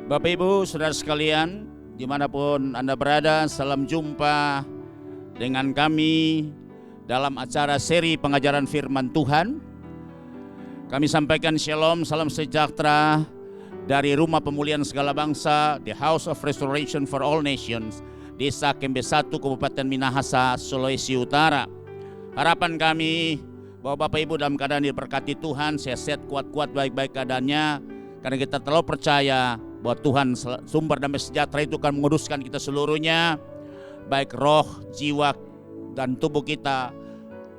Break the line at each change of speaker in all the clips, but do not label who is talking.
Bapak Ibu, saudara sekalian, dimanapun Anda berada, salam jumpa dengan kami dalam acara seri pengajaran firman Tuhan. Kami sampaikan shalom, salam sejahtera dari Rumah Pemulihan Segala Bangsa, The House of Restoration for All Nations, Desa Kembe 1, Kabupaten Minahasa, Sulawesi Utara. Harapan kami bahwa Bapak Ibu dalam keadaan diberkati Tuhan, sehat-sehat, kuat-kuat, baik-baik keadaannya, karena kita terlalu percaya bahwa Tuhan sumber damai sejahtera itu akan menguduskan kita seluruhnya, baik roh, jiwa, dan tubuh kita,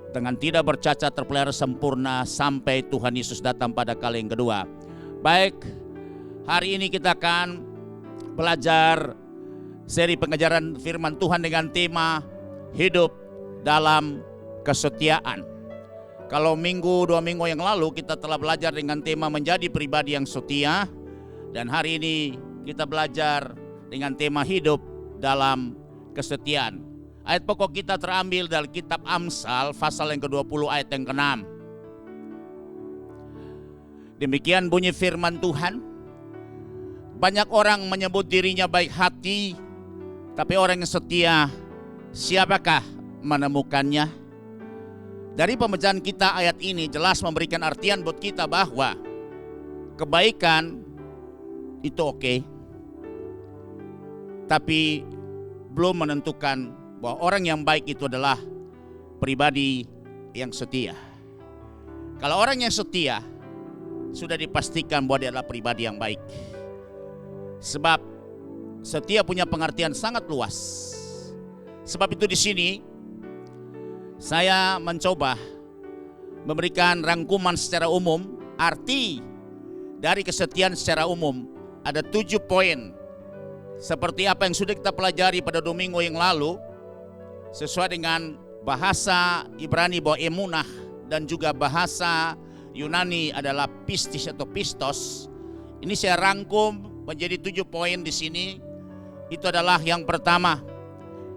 dengan tidak bercacat terpelihara sempurna sampai Tuhan Yesus datang pada kali yang kedua. Baik, hari ini kita akan belajar seri pengajaran firman Tuhan dengan tema hidup dalam kesetiaan. Kalau dua minggu yang lalu kita telah belajar dengan tema menjadi pribadi yang setia, dan hari ini kita belajar dengan tema hidup dalam kesetiaan. Ayat pokok kita terambil dari kitab Amsal pasal yang ke-20 ayat yang ke-6. Demikian bunyi firman Tuhan. Banyak orang menyebut dirinya baik hati, tapi orang yang setia, siapakah menemukannya? Dari pembacaan kita ayat ini jelas memberikan artian buat kita bahwa kebaikan itu oke, tapi belum menentukan bahwa orang yang baik itu adalah pribadi yang setia. Kalau orang yang setia, sudah dipastikan bahwa dia adalah pribadi yang baik. Sebab setia punya pengertian sangat luas. Sebab itu di sini saya mencoba memberikan rangkuman secara umum, arti dari kesetiaan secara umum. Ada 7 poin, seperti apa yang sudah kita pelajari pada 2 minggu yang lalu, sesuai dengan bahasa Ibrani bahwa emunah, dan juga bahasa Yunani adalah pistis atau pistos. Ini saya rangkum menjadi 7 poin di sini. Itu adalah yang pertama,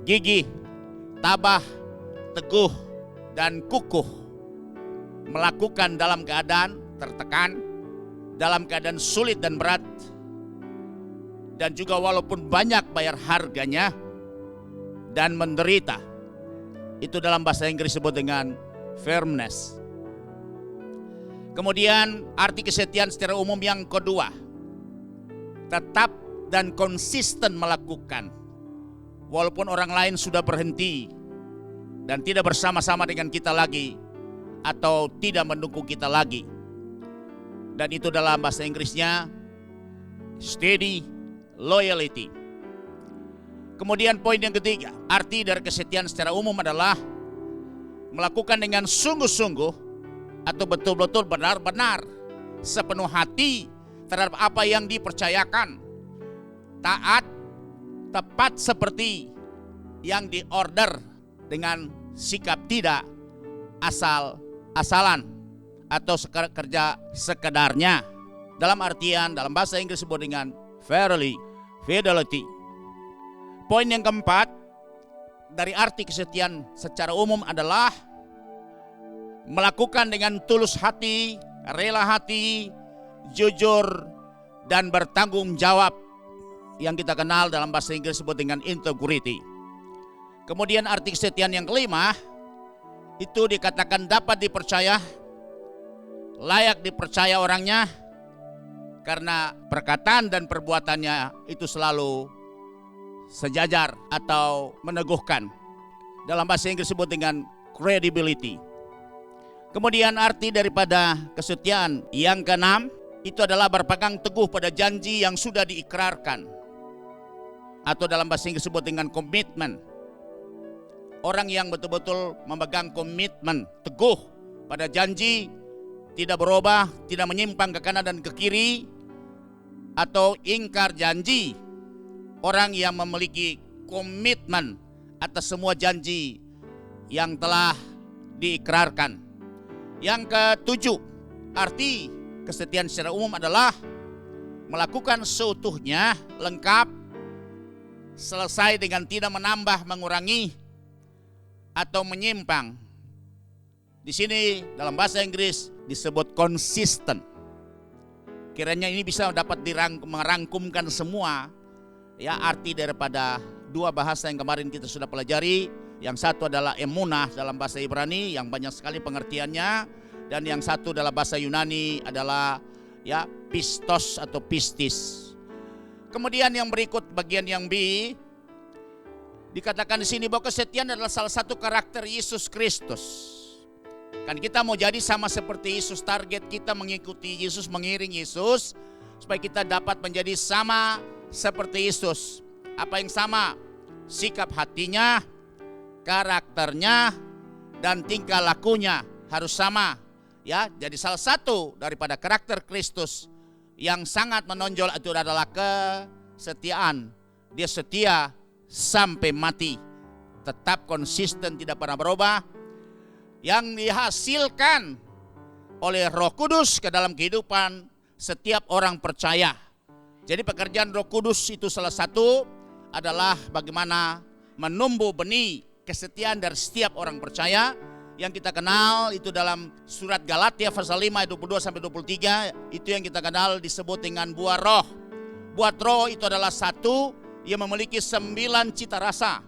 gigih, tabah, teguh, dan kukuh. Melakukan dalam keadaan tertekan, dalam keadaan sulit dan berat, dan juga walaupun banyak bayar harganya, dan menderita. Itu dalam bahasa Inggris disebut dengan firmness. Kemudian arti kesetiaan secara umum yang kedua, tetap dan konsisten melakukan walaupun orang lain sudah berhenti dan tidak bersama-sama dengan kita lagi, atau tidak mendukung kita lagi. Dan itu dalam bahasa Inggrisnya steady loyalty. Kemudian poin yang ketiga, arti dari kesetiaan secara umum adalah melakukan dengan sungguh-sungguh atau betul-betul benar-benar sepenuh hati terhadap apa yang dipercayakan. Taat, tepat seperti yang diorder, dengan sikap tidak asal-asalan atau kerja sekedarnya. Dalam artian dalam bahasa Inggris disebut dengan fidelity. Poin yang keempat dari arti kesetiaan secara umum adalah melakukan dengan tulus hati, rela hati, jujur, dan bertanggung jawab, yang kita kenal dalam bahasa Inggris disebut dengan integrity. Kemudian arti kesetiaan yang kelima, itu dikatakan dapat dipercaya, layak dipercaya orangnya, karena perkataan dan perbuatannya itu selalu sejajar atau meneguhkan. Dalam bahasa Inggris disebut dengan credibility. Kemudian arti daripada kesetiaan yang keenam, itu adalah berpegang teguh pada janji yang sudah diikrarkan, atau dalam bahasa Inggris disebut dengan komitmen. Orang yang betul-betul memegang komitmen, teguh pada janji, tidak berubah, tidak menyimpang ke kanan dan ke kiri, atau ingkar janji. Orang yang memiliki komitmen atas semua janji yang telah diikrarkan. Yang ketujuh, arti kesetiaan secara umum adalah melakukan seutuhnya, lengkap, selesai dengan tidak menambah, mengurangi, atau menyimpang. Di sini dalam bahasa Inggris disebut konsisten. Kiranya ini bisa dapat merangkumkan semua ya arti daripada dua bahasa yang kemarin kita sudah pelajari. Yang satu adalah emunah dalam bahasa Ibrani yang banyak sekali pengertiannya, dan yang satu dalam bahasa Yunani adalah ya pistos atau pistis. Kemudian yang berikut bagian yang B, dikatakan di sini bahwa kesetiaan adalah salah satu karakter Yesus Kristus. Kan kita mau jadi sama seperti Yesus, target kita mengikuti Yesus, mengiring Yesus, supaya kita dapat menjadi sama seperti Yesus. Apa yang sama? Sikap hatinya, karakternya, dan tingkah lakunya harus sama. Ya, jadi salah satu daripada karakter Kristus yang sangat menonjol itu adalah kesetiaan. Dia setia sampai mati, tetap konsisten, tidak pernah berubah, yang dihasilkan oleh Roh Kudus ke dalam kehidupan setiap orang percaya. Jadi pekerjaan Roh Kudus itu salah satu adalah bagaimana menumbuh benih kesetiaan dari setiap orang percaya, yang kita kenal itu dalam surat Galatia pasal 5 ayat 22 sampai 23, itu yang kita kenal disebut dengan buah roh. Buah roh itu adalah satu yang memiliki 9 cita rasa.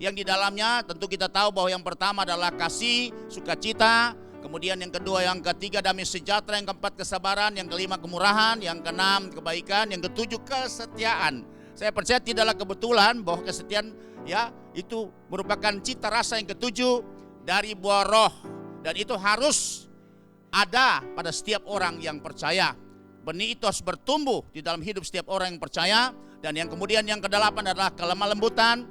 Yang di dalamnya tentu kita tahu bahwa yang pertama adalah kasih, sukacita, kemudian yang kedua, yang ketiga damai sejahtera, yang keempat kesabaran, yang kelima kemurahan, yang keenam kebaikan, yang ketujuh kesetiaan. Saya percaya tidaklah kebetulan bahwa kesetiaan ya itu merupakan cita rasa yang ketujuh dari buah roh, dan itu harus ada pada setiap orang yang percaya. Benih itu harus bertumbuh di dalam hidup setiap orang yang percaya. Dan yang kemudian yang kedelapan adalah kelemah lembutan,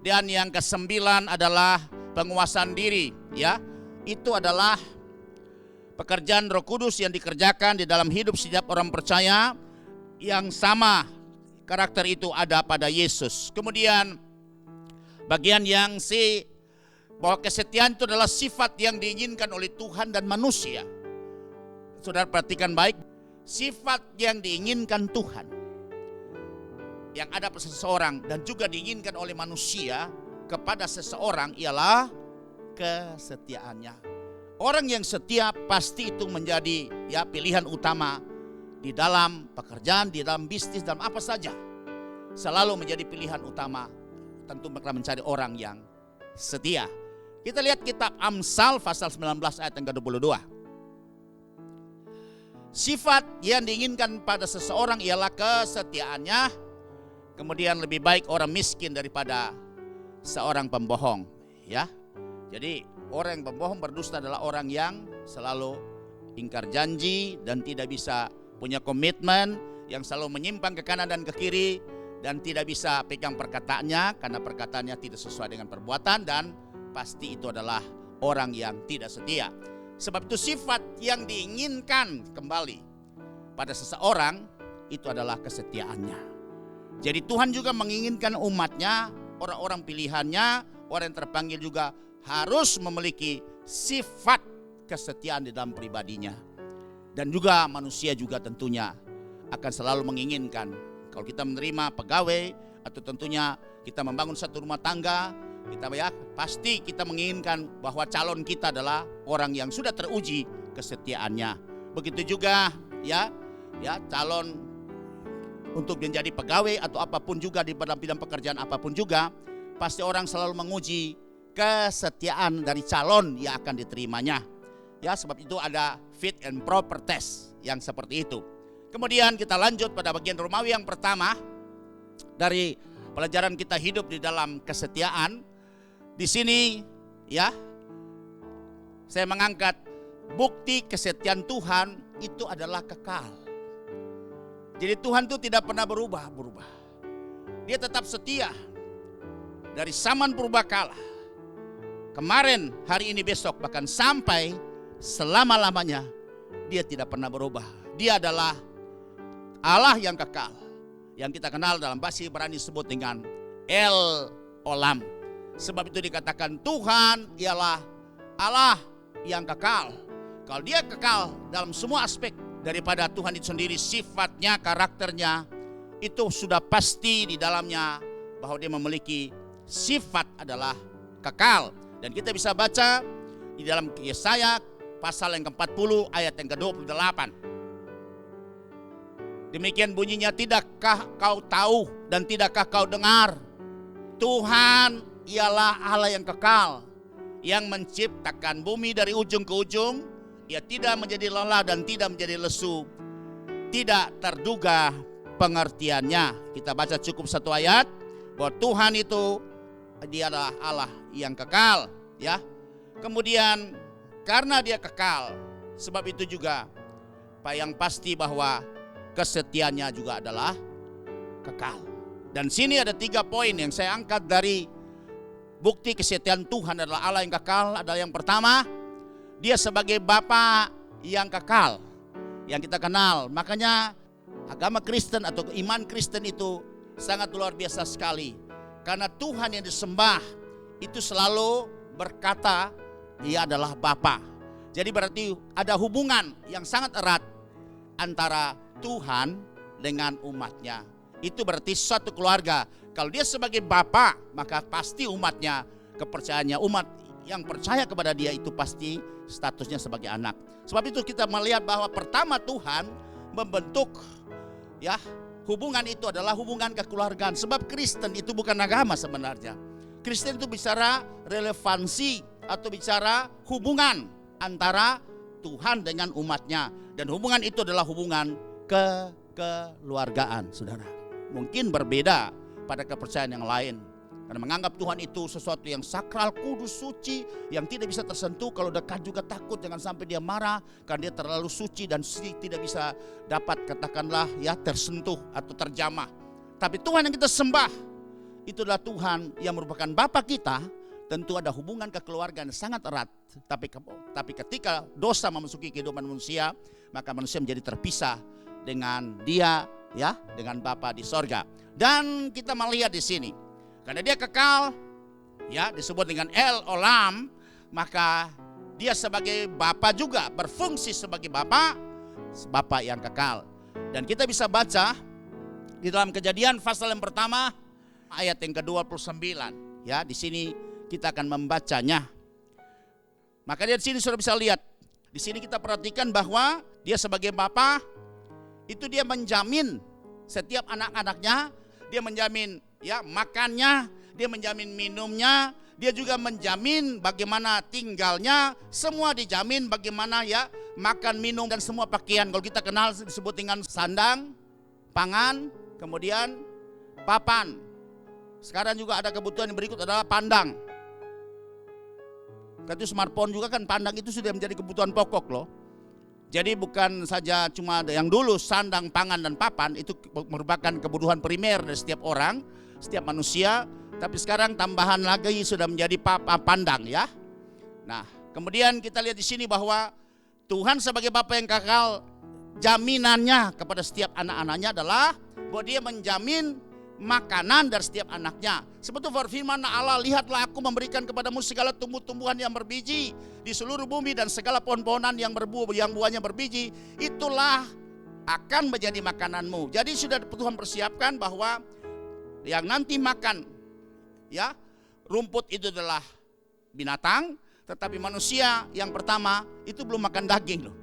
dan yang kesembilan adalah penguasaan diri. Ya, itu adalah pekerjaan Roh Kudus yang dikerjakan di dalam hidup setiap orang percaya, yang sama karakter itu ada pada Yesus. Kemudian bagian yang C, bahwa kesetiaan itu adalah sifat yang diinginkan oleh Tuhan dan manusia. Saudara perhatikan baik, sifat yang diinginkan Tuhan yang ada pada seseorang dan juga diinginkan oleh manusia kepada seseorang ialah kesetiaannya. Orang yang setia pasti itu menjadi ya pilihan utama di dalam pekerjaan, di dalam bisnis, dalam apa saja. Selalu menjadi pilihan utama. Tentu mereka mencari orang yang setia. Kita lihat kitab Amsal pasal 19 ayat yang ke-22. Sifat yang diinginkan pada seseorang ialah kesetiaannya. Kemudian lebih baik orang miskin daripada seorang pembohong, ya. Jadi orang yang pembohong, berdusta adalah orang yang selalu ingkar janji dan tidak bisa punya komitmen, yang selalu menyimpang ke kanan dan ke kiri, dan tidak bisa pegang perkataannya karena perkataannya tidak sesuai dengan perbuatan, dan pasti itu adalah orang yang tidak setia. Sebab itu sifat yang diinginkan kembali pada seseorang itu adalah kesetiaannya. Jadi Tuhan juga menginginkan umatnya, orang-orang pilihannya, orang yang terpanggil juga harus memiliki sifat kesetiaan di dalam pribadinya. Dan juga manusia juga tentunya akan selalu menginginkan, kalau kita menerima pegawai atau tentunya kita membangun satu rumah tangga, kita ya pasti kita menginginkan bahwa calon kita adalah orang yang sudah teruji kesetiaannya. Begitu juga ya calon untuk menjadi pegawai atau apapun juga di dalam bidang pekerjaan apapun juga, pasti orang selalu menguji kesetiaan dari calon yang akan diterimanya. Ya, sebab itu ada fit and proper test yang seperti itu. Kemudian kita lanjut pada bagian Romawi yang pertama dari pelajaran kita hidup di dalam kesetiaan. Di sini ya saya mengangkat bukti kesetiaan Tuhan itu adalah kekal. Jadi Tuhan itu tidak pernah berubah. Dia tetap setia dari zaman purbakala, kemarin, hari ini, besok, bahkan sampai selama-lamanya. Dia tidak pernah berubah. Dia adalah Allah yang kekal, yang kita kenal dalam bahasa Ibrani disebut dengan El Olam. Sebab itu dikatakan Tuhan ialah Allah yang kekal. Kalau dia kekal dalam semua aspek daripada Tuhan itu sendiri, sifatnya, karakternya, itu sudah pasti di dalamnya bahwa dia memiliki sifat adalah kekal. Dan kita bisa baca di dalam Yesaya pasal yang ke-40 ayat yang ke-28. Demikian bunyinya, tidakkah kau tahu dan tidakkah kau dengar? Tuhan ialah Allah yang kekal, yang menciptakan bumi dari ujung ke ujung. Ia tidak menjadi lelah dan tidak menjadi lesu, tidak terduga pengertiannya. Kita baca cukup satu ayat bahwa Tuhan itu dia adalah Allah yang kekal, ya. Kemudian karena dia kekal, sebab itu juga yang pasti bahwa kesetiaannya juga adalah kekal. Dan sini ada 3 poin yang saya angkat dari bukti kesetiaan Tuhan adalah Allah yang kekal. Adalah yang pertama, dia sebagai Bapa yang kekal, yang kita kenal. Makanya agama Kristen atau iman Kristen itu sangat luar biasa sekali. Karena Tuhan yang disembah itu selalu berkata dia adalah Bapa. Jadi berarti ada hubungan yang sangat erat antara Tuhan dengan umatnya. Itu berarti suatu keluarga. Kalau dia sebagai Bapa, maka pasti umatnya, kepercayaannya, umat yang percaya kepada dia itu pasti statusnya sebagai anak. Sebab itu kita melihat bahwa pertama Tuhan membentuk, ya, hubungan itu adalah hubungan kekeluargaan. Sebab Kristen itu bukan agama sebenarnya. Kristen itu bicara relevansi atau bicara hubungan antara Tuhan dengan umatnya. Dan hubungan itu adalah hubungan kekeluargaan, saudara. Mungkin berbeda pada kepercayaan yang lain. Karena menganggap Tuhan itu sesuatu yang sakral, kudus, suci, yang tidak bisa tersentuh. Kalau dekat juga takut jangan sampai dia marah, karena dia terlalu suci dan tidak bisa dapat katakanlah ya tersentuh atau terjamah. Tapi Tuhan yang kita sembah, itulah Tuhan yang merupakan Bapa kita. Tentu ada hubungan kekeluargaan sangat erat. Tapi ketika dosa memasuki kehidupan manusia, maka manusia menjadi terpisah dengan dia, ya, dengan Bapa di sorga. Dan kita melihat di sini, karena dia kekal, ya, disebut dengan El Olam, maka dia sebagai Bapa juga berfungsi sebagai Bapa yang kekal. Dan kita bisa baca di dalam Kejadian pasal yang pertama ayat yang ke-29, ya, di sini kita akan membacanya. Maka di sini sudah bisa lihat, di sini kita perhatikan bahwa dia sebagai Bapa itu dia menjamin setiap anak-anaknya, dia menjamin ya makannya, dia menjamin minumnya, dia juga menjamin bagaimana tinggalnya, semua dijamin bagaimana ya makan, minum dan semua pakaian. Kalau kita kenal disebut dengan sandang, pangan, kemudian papan. Sekarang juga ada kebutuhan yang berikut adalah pandang. Itu smartphone juga kan, pandang itu sudah menjadi kebutuhan pokok loh. Jadi bukan saja cuma yang dulu sandang, pangan dan papan itu merupakan kebutuhan primer dari setiap orang, setiap manusia. Tapi sekarang tambahan lagi sudah menjadi pandang ya. Nah, kemudian kita lihat di sini bahwa Tuhan sebagai Bapa yang kekal, jaminannya kepada setiap anak-anaknya adalah bahwa dia menjamin makanan dari setiap anaknya. Seperti firman Allah, lihatlah aku memberikan kepadamu segala tumbuh-tumbuhan yang berbiji di seluruh bumi dan segala pohon-pohonan yang berbuah, yang buahnya berbiji, itulah akan menjadi makananmu. Jadi sudah Tuhan persiapkan bahwa yang nanti makan ya rumput itu adalah binatang, tetapi manusia yang pertama itu belum makan daging loh.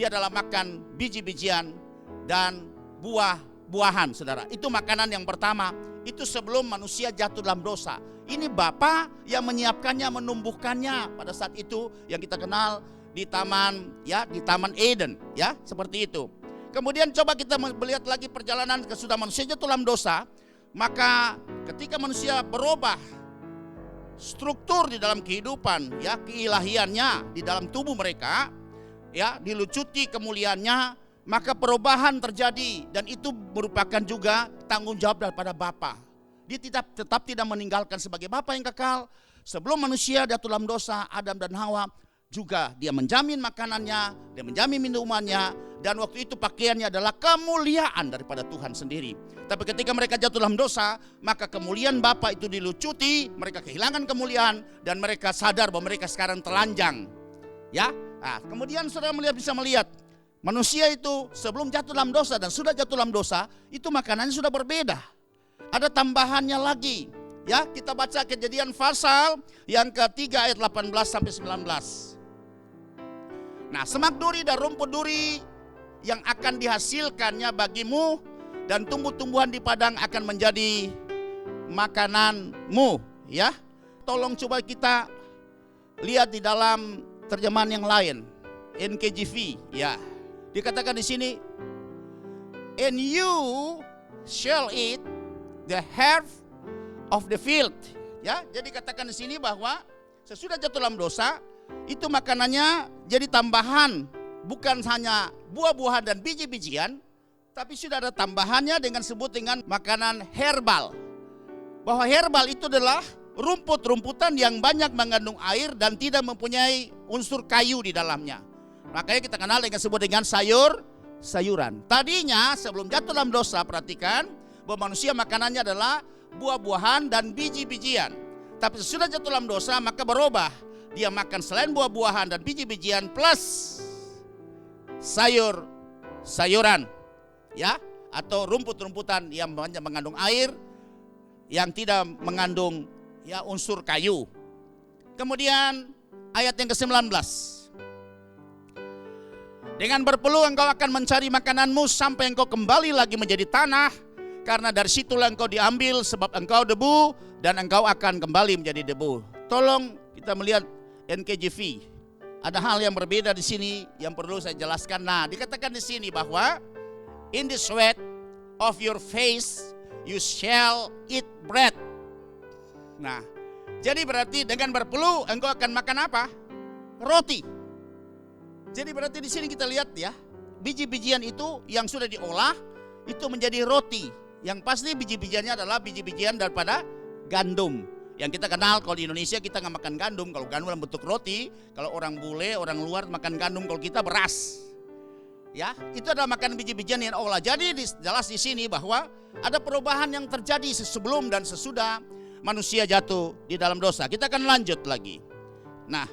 Dia adalah makan biji-bijian dan buah-buahan, saudara. Itu makanan yang pertama. Itu sebelum manusia jatuh dalam dosa. Ini Bapa yang menyiapkannya, menumbuhkannya pada saat itu yang kita kenal di taman ya, di Taman Eden ya, seperti itu. Kemudian coba kita melihat lagi perjalanan kesudah manusia jatuh dalam dosa, maka ketika manusia berubah struktur di dalam kehidupan ya, keilahiannya di dalam tubuh mereka ya, dilucuti kemuliaannya, maka perubahan terjadi dan itu merupakan juga tanggung jawab daripada Bapa. Dia tetap tidak meninggalkan sebagai Bapa yang kekal. Sebelum manusia jatuh dalam dosa, Adam dan Hawa juga dia menjamin makanannya, dia menjamin minumannya, dan waktu itu pakaiannya adalah kemuliaan daripada Tuhan sendiri. Tapi ketika mereka jatuh dalam dosa, maka kemuliaan Bapa itu dilucuti, mereka kehilangan kemuliaan dan mereka sadar bahwa mereka sekarang telanjang. Ya, nah, kemudian saudara bisa melihat manusia itu sebelum jatuh dalam dosa dan sudah jatuh dalam dosa, itu makanannya sudah berbeda. Ada tambahannya lagi. Ya, kita baca Kejadian pasal yang ketiga ayat 18 sampai 19. Nah, semak duri dan rumput duri yang akan dihasilkannya bagimu, dan tumbuh-tumbuhan di padang akan menjadi makananmu. Ya, tolong coba kita lihat di dalam terjemahan yang lain, NKJV. Ya, dikatakan di sini, and you shall eat the herb of the field. Ya, jadi katakan di sini bahwa sesudah jatuh dalam dosa, itu makanannya jadi tambahan, bukan hanya buah-buahan dan biji-bijian, tapi sudah ada tambahannya disebut dengan makanan herbal. Bahwa herbal itu adalah rumput-rumputan yang banyak mengandung air dan tidak mempunyai unsur kayu di dalamnya. Makanya kita kenal disebut dengan sayuran. Tadinya sebelum jatuh dalam dosa, perhatikan bahwa manusia makanannya adalah buah-buahan dan biji-bijian. Tapi sesudah jatuh dalam dosa maka berubah. Dia makan selain buah-buahan dan biji-bijian plus sayuran, ya, atau rumput-rumputan yang banyak mengandung air, yang tidak mengandung ya unsur kayu. Kemudian ayat yang ke-19. Dengan berpeluh engkau akan mencari makananmu sampai engkau kembali lagi menjadi tanah, karena dari situlah engkau diambil, sebab engkau debu dan engkau akan kembali menjadi debu. Tolong kita melihat NKJV. Ada hal yang berbeda di sini yang perlu saya jelaskan. Nah, dikatakan di sini bahwa in the sweat of your face you shall eat bread. Nah, jadi berarti dengan berpeluh engkau akan makan apa? Roti. Jadi berarti di sini kita lihat ya, biji-bijian itu yang sudah diolah itu menjadi roti. Yang pasti biji-bijiannya adalah biji-bijian daripada gandum. Yang kita kenal kalau di Indonesia kita nggak makan gandum. Kalau gandum dalam bentuk roti, kalau orang bule, orang luar makan gandum, kalau kita beras. Ya, itu adalah makan biji-bijian yang olah. Jadi jelas di sini bahwa ada perubahan yang terjadi sebelum dan sesudah manusia jatuh di dalam dosa. Kita akan lanjut lagi. Nah,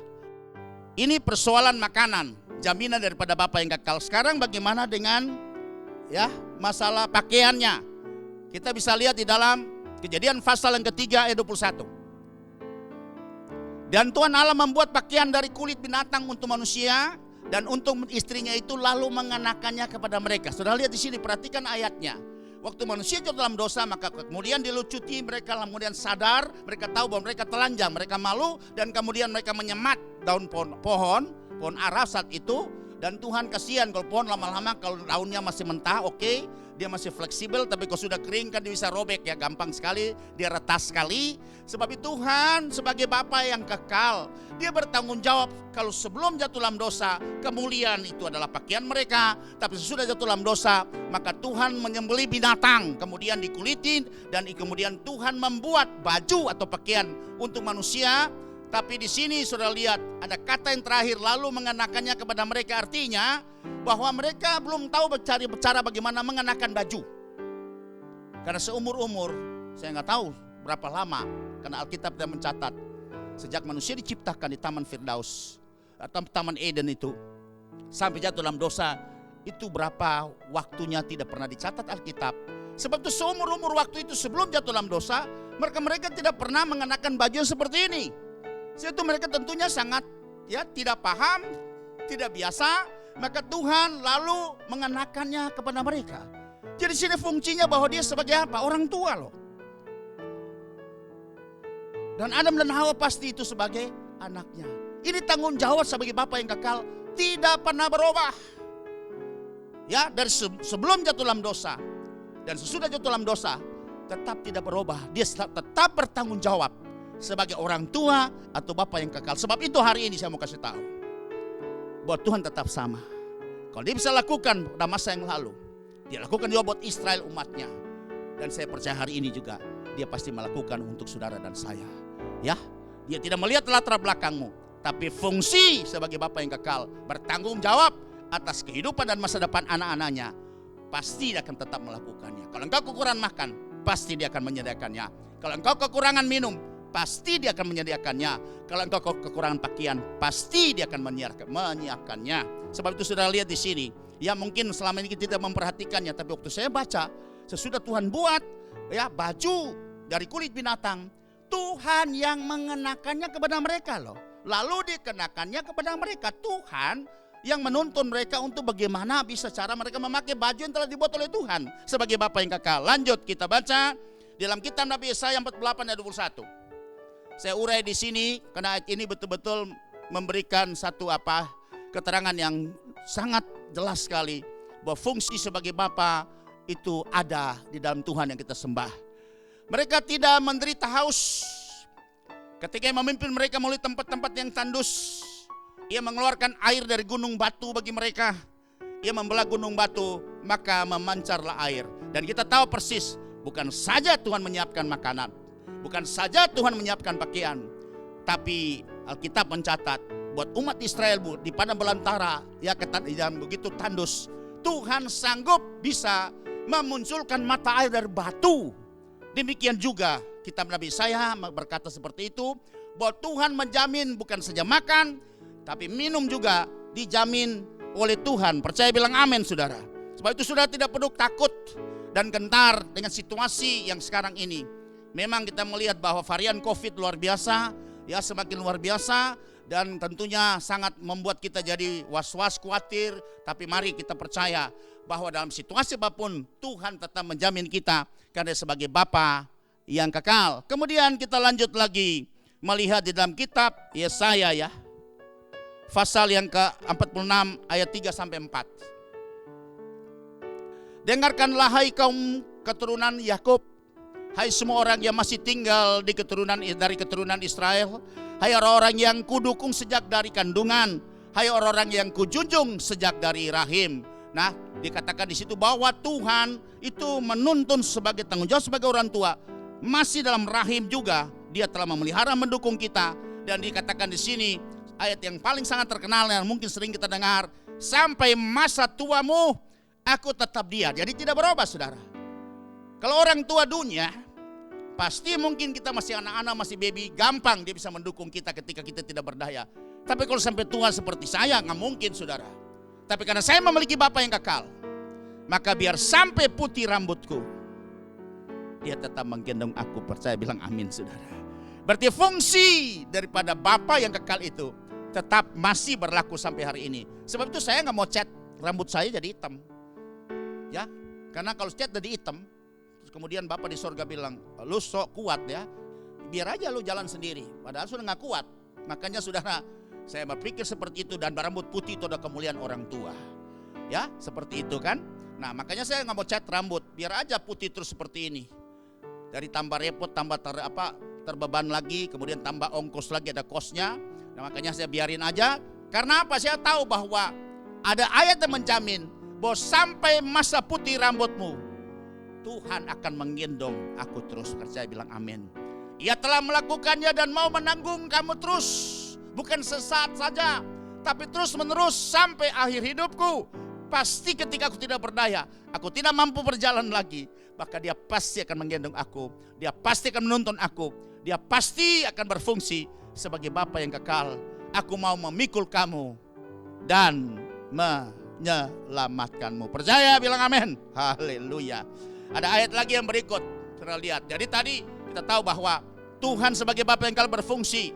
ini persoalan makanan, jaminan daripada Bapa yang kekal. Sekarang bagaimana dengan ya masalah pakaiannya? Kita bisa lihat di dalam Kejadian pasal yang ketiga ayat 21. Dan Tuhan Allah membuat pakaian dari kulit binatang untuk manusia dan untuk istrinya itu lalu mengenakannya kepada mereka. Sudah lihat di sini, perhatikan ayatnya. Waktu manusia jatuh dalam dosa maka kemudian dilucuti mereka, kemudian sadar, mereka tahu bahwa mereka telanjang, mereka malu, dan kemudian mereka menyemat daun pohon ara saat itu. Dan Tuhan kasihan kalau pohon lama-lama kalau daunnya masih mentah, oke, dia masih fleksibel, tapi kalau sudah kering kan dia bisa robek ya, gampang sekali, dia retas sekali. Sebab itu Tuhan sebagai Bapa yang kekal, dia bertanggung jawab kalau sebelum jatuh dalam dosa, kemuliaan itu adalah pakaian mereka. Tapi sesudah jatuh dalam dosa, maka Tuhan menyembelih binatang, kemudian dikulitin, dan kemudian Tuhan membuat baju atau pakaian untuk manusia. Tapi di sini sudah lihat ada kata yang terakhir lalu mengenakannya kepada mereka, artinya bahwa mereka belum tahu cara bagaimana mengenakan baju. Karena seumur-umur, saya nggak tahu berapa lama, karena Alkitab tidak mencatat sejak manusia diciptakan di Taman Firdaus atau Taman Eden itu sampai jatuh dalam dosa, itu berapa waktunya tidak pernah dicatat Alkitab. Sebab itu seumur-umur waktu itu sebelum jatuh dalam dosa, mereka tidak pernah mengenakan baju seperti ini. Itu mereka tentunya sangat ya tidak paham, tidak biasa, maka Tuhan lalu mengenakannya kepada mereka. Jadi sini fungsinya bahwa dia sebagai apa? Orang tua loh. Dan Adam dan Hawa pasti itu sebagai anaknya. Ini tanggung jawab sebagai Bapa yang kekal tidak pernah berubah. Ya, dari sebelum jatuh dalam dosa dan sesudah jatuh dalam dosa tetap tidak berubah. Dia tetap bertanggung jawab sebagai orang tua atau Bapa yang kekal. Sebab itu hari ini saya mau kasih tahu bahwa Tuhan tetap sama. Kalau dia bisa lakukan pada masa yang lalu, dia lakukan juga buat Israel umatnya. Dan saya percaya hari ini juga dia pasti melakukan untuk saudara dan saya. Ya, dia tidak melihat latar belakangmu, tapi fungsi sebagai Bapa yang kekal bertanggung jawab atas kehidupan dan masa depan anak-anaknya. Pasti dia akan tetap melakukannya. Kalau engkau kekurangan makan, pasti dia akan menyediakannya. Kalau engkau kekurangan minum, pasti dia akan menyediakannya. Kalau engkau kekurangan pakaian, pasti dia akan menyiapkannya. Sebab itu sudah lihat di sini. Ya mungkin selama ini kita tidak memperhatikannya, tapi waktu saya baca, sesudah Tuhan buat ya baju dari kulit binatang, Tuhan yang mengenakannya kepada mereka loh. Lalu dikenakannya kepada mereka. Tuhan yang menuntun mereka untuk bagaimana bisa cara mereka memakai baju yang telah dibuat oleh Tuhan sebagai Bapa yang kekal. Lanjut kita baca dalam kitab Nabi Yesaya 48 ayat 21. Saya urai di sini karena ayat ini betul-betul memberikan satu keterangan yang sangat jelas sekali bahwa fungsi sebagai Bapa itu ada di dalam Tuhan yang kita sembah. Mereka tidak menderita haus ketika memimpin mereka melalui tempat-tempat yang tandus. Ia mengeluarkan air dari gunung batu bagi mereka. Ia membelah gunung batu, maka memancarlah air. Dan kita tahu persis, bukan saja Tuhan menyiapkan makanan, bukan saja Tuhan menyiapkan pakaian, tapi Alkitab mencatat buat umat Israel di padang belantara yang begitu tandus, Tuhan sanggup bisa memunculkan mata air dari batu. Demikian juga kitab Nabi Yesaya berkata seperti itu, bahwa Tuhan menjamin bukan saja makan, tapi minum juga dijamin oleh Tuhan. Percaya bilang amin saudara. Sebab itu saudara tidak perlu takut dan gentar dengan situasi yang sekarang ini. Memang kita melihat bahwa varian COVID luar biasa, ya semakin luar biasa, dan tentunya sangat membuat kita jadi was-was, khawatir. Tapi mari kita percaya bahwa dalam situasi apapun Tuhan tetap menjamin kita karena sebagai Bapa yang kekal. Kemudian kita lanjut lagi melihat di dalam kitab Yesaya ya, pasal yang ke-46 ayat 3 sampai 4. Dengarkanlah hai kaum keturunan Yakub, hai semua orang yang masih tinggal dari keturunan Israel, hai orang-orang yang kudukung sejak dari kandungan, hai orang-orang yang kujunjung sejak dari rahim. Nah, dikatakan di situ bahwa Tuhan itu menuntun sebagai tanggung jawab sebagai orang tua, masih dalam rahim juga Dia telah memelihara mendukung kita. Dan dikatakan di sini ayat yang paling sangat terkenal yang mungkin sering kita dengar, sampai masa tuamu aku tetap Dia. Jadi tidak berubah saudara. Kalau orang tua dunia, pasti mungkin kita masih anak-anak, masih baby, gampang dia bisa mendukung kita ketika kita tidak berdaya. Tapi kalau sampai tua seperti saya, nggak mungkin saudara. Tapi karena saya memiliki Bapa yang kekal, maka biar sampai putih rambutku, Dia tetap menggendong aku. Percaya bilang amin saudara. Berarti fungsi daripada Bapa yang kekal itu tetap masih berlaku sampai hari ini. Sebab itu saya nggak mau cat rambut saya jadi hitam, ya. Karena kalau cat jadi hitam, terus kemudian Bapa di sorga bilang, lu sok kuat ya, biar aja lu jalan sendiri. Padahal sudah nggak kuat. Makanya saudara, saya berpikir seperti itu, dan berambut putih itu adalah kemuliaan orang tua, ya seperti itu kan. Nah makanya saya nggak mau cat rambut, biar aja putih terus seperti ini. Dari tambah repot, tambah terbeban lagi, kemudian tambah ongkos lagi, ada kosnya. Nah, makanya saya biarin aja. Karena apa? Saya tahu bahwa ada ayat yang menjamin bahwa sampai masa putih rambutmu, Tuhan akan menggendong aku terus. Percaya bilang amin. Ia telah melakukannya dan mau menanggung kamu terus. Bukan sesaat saja, tapi terus menerus sampai akhir hidupku. Pasti ketika aku tidak berdaya, aku tidak mampu berjalan lagi, maka Dia pasti akan menggendong aku. Dia pasti akan menuntun aku. Dia pasti akan berfungsi sebagai Bapa yang kekal. Aku mau memikul kamu dan menyelamatkanmu. Percaya bilang amin. Haleluya. Ada ayat lagi yang berikut. Kita lihat. Jadi tadi kita tahu bahwa Tuhan sebagai Bapa yang kekal berfungsi.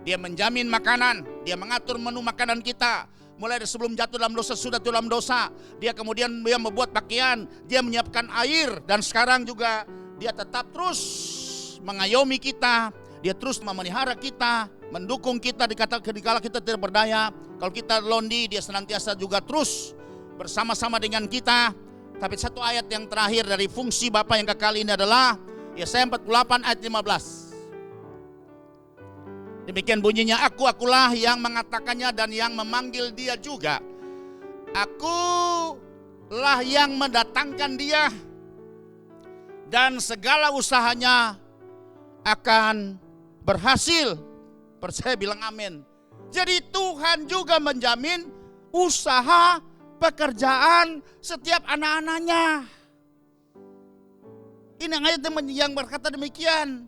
Dia menjamin makanan. Dia mengatur menu makanan kita. Mulai dari sebelum jatuh dalam dosa, sudah dalam dosa. Dia kemudian dia membuat pakaian. Dia menyiapkan air. Dan sekarang juga Dia tetap terus mengayomi kita. Dia terus memelihara kita, mendukung kita dikala kita tidak berdaya. Kalau kita londi, Dia senantiasa juga terus bersama-sama dengan kita. Tapi satu ayat yang terakhir dari fungsi Bapa yang kekal ini adalah Yesaya 48 ayat 15. Demikian bunyinya, akulah yang mengatakannya dan yang memanggil Dia juga. Akulah yang mendatangkan Dia, dan segala usahanya akan berhasil. Percaya bilang amin. Jadi Tuhan juga menjamin usaha, pekerjaan setiap anak-anaknya. Ini ayat yang berkata demikian.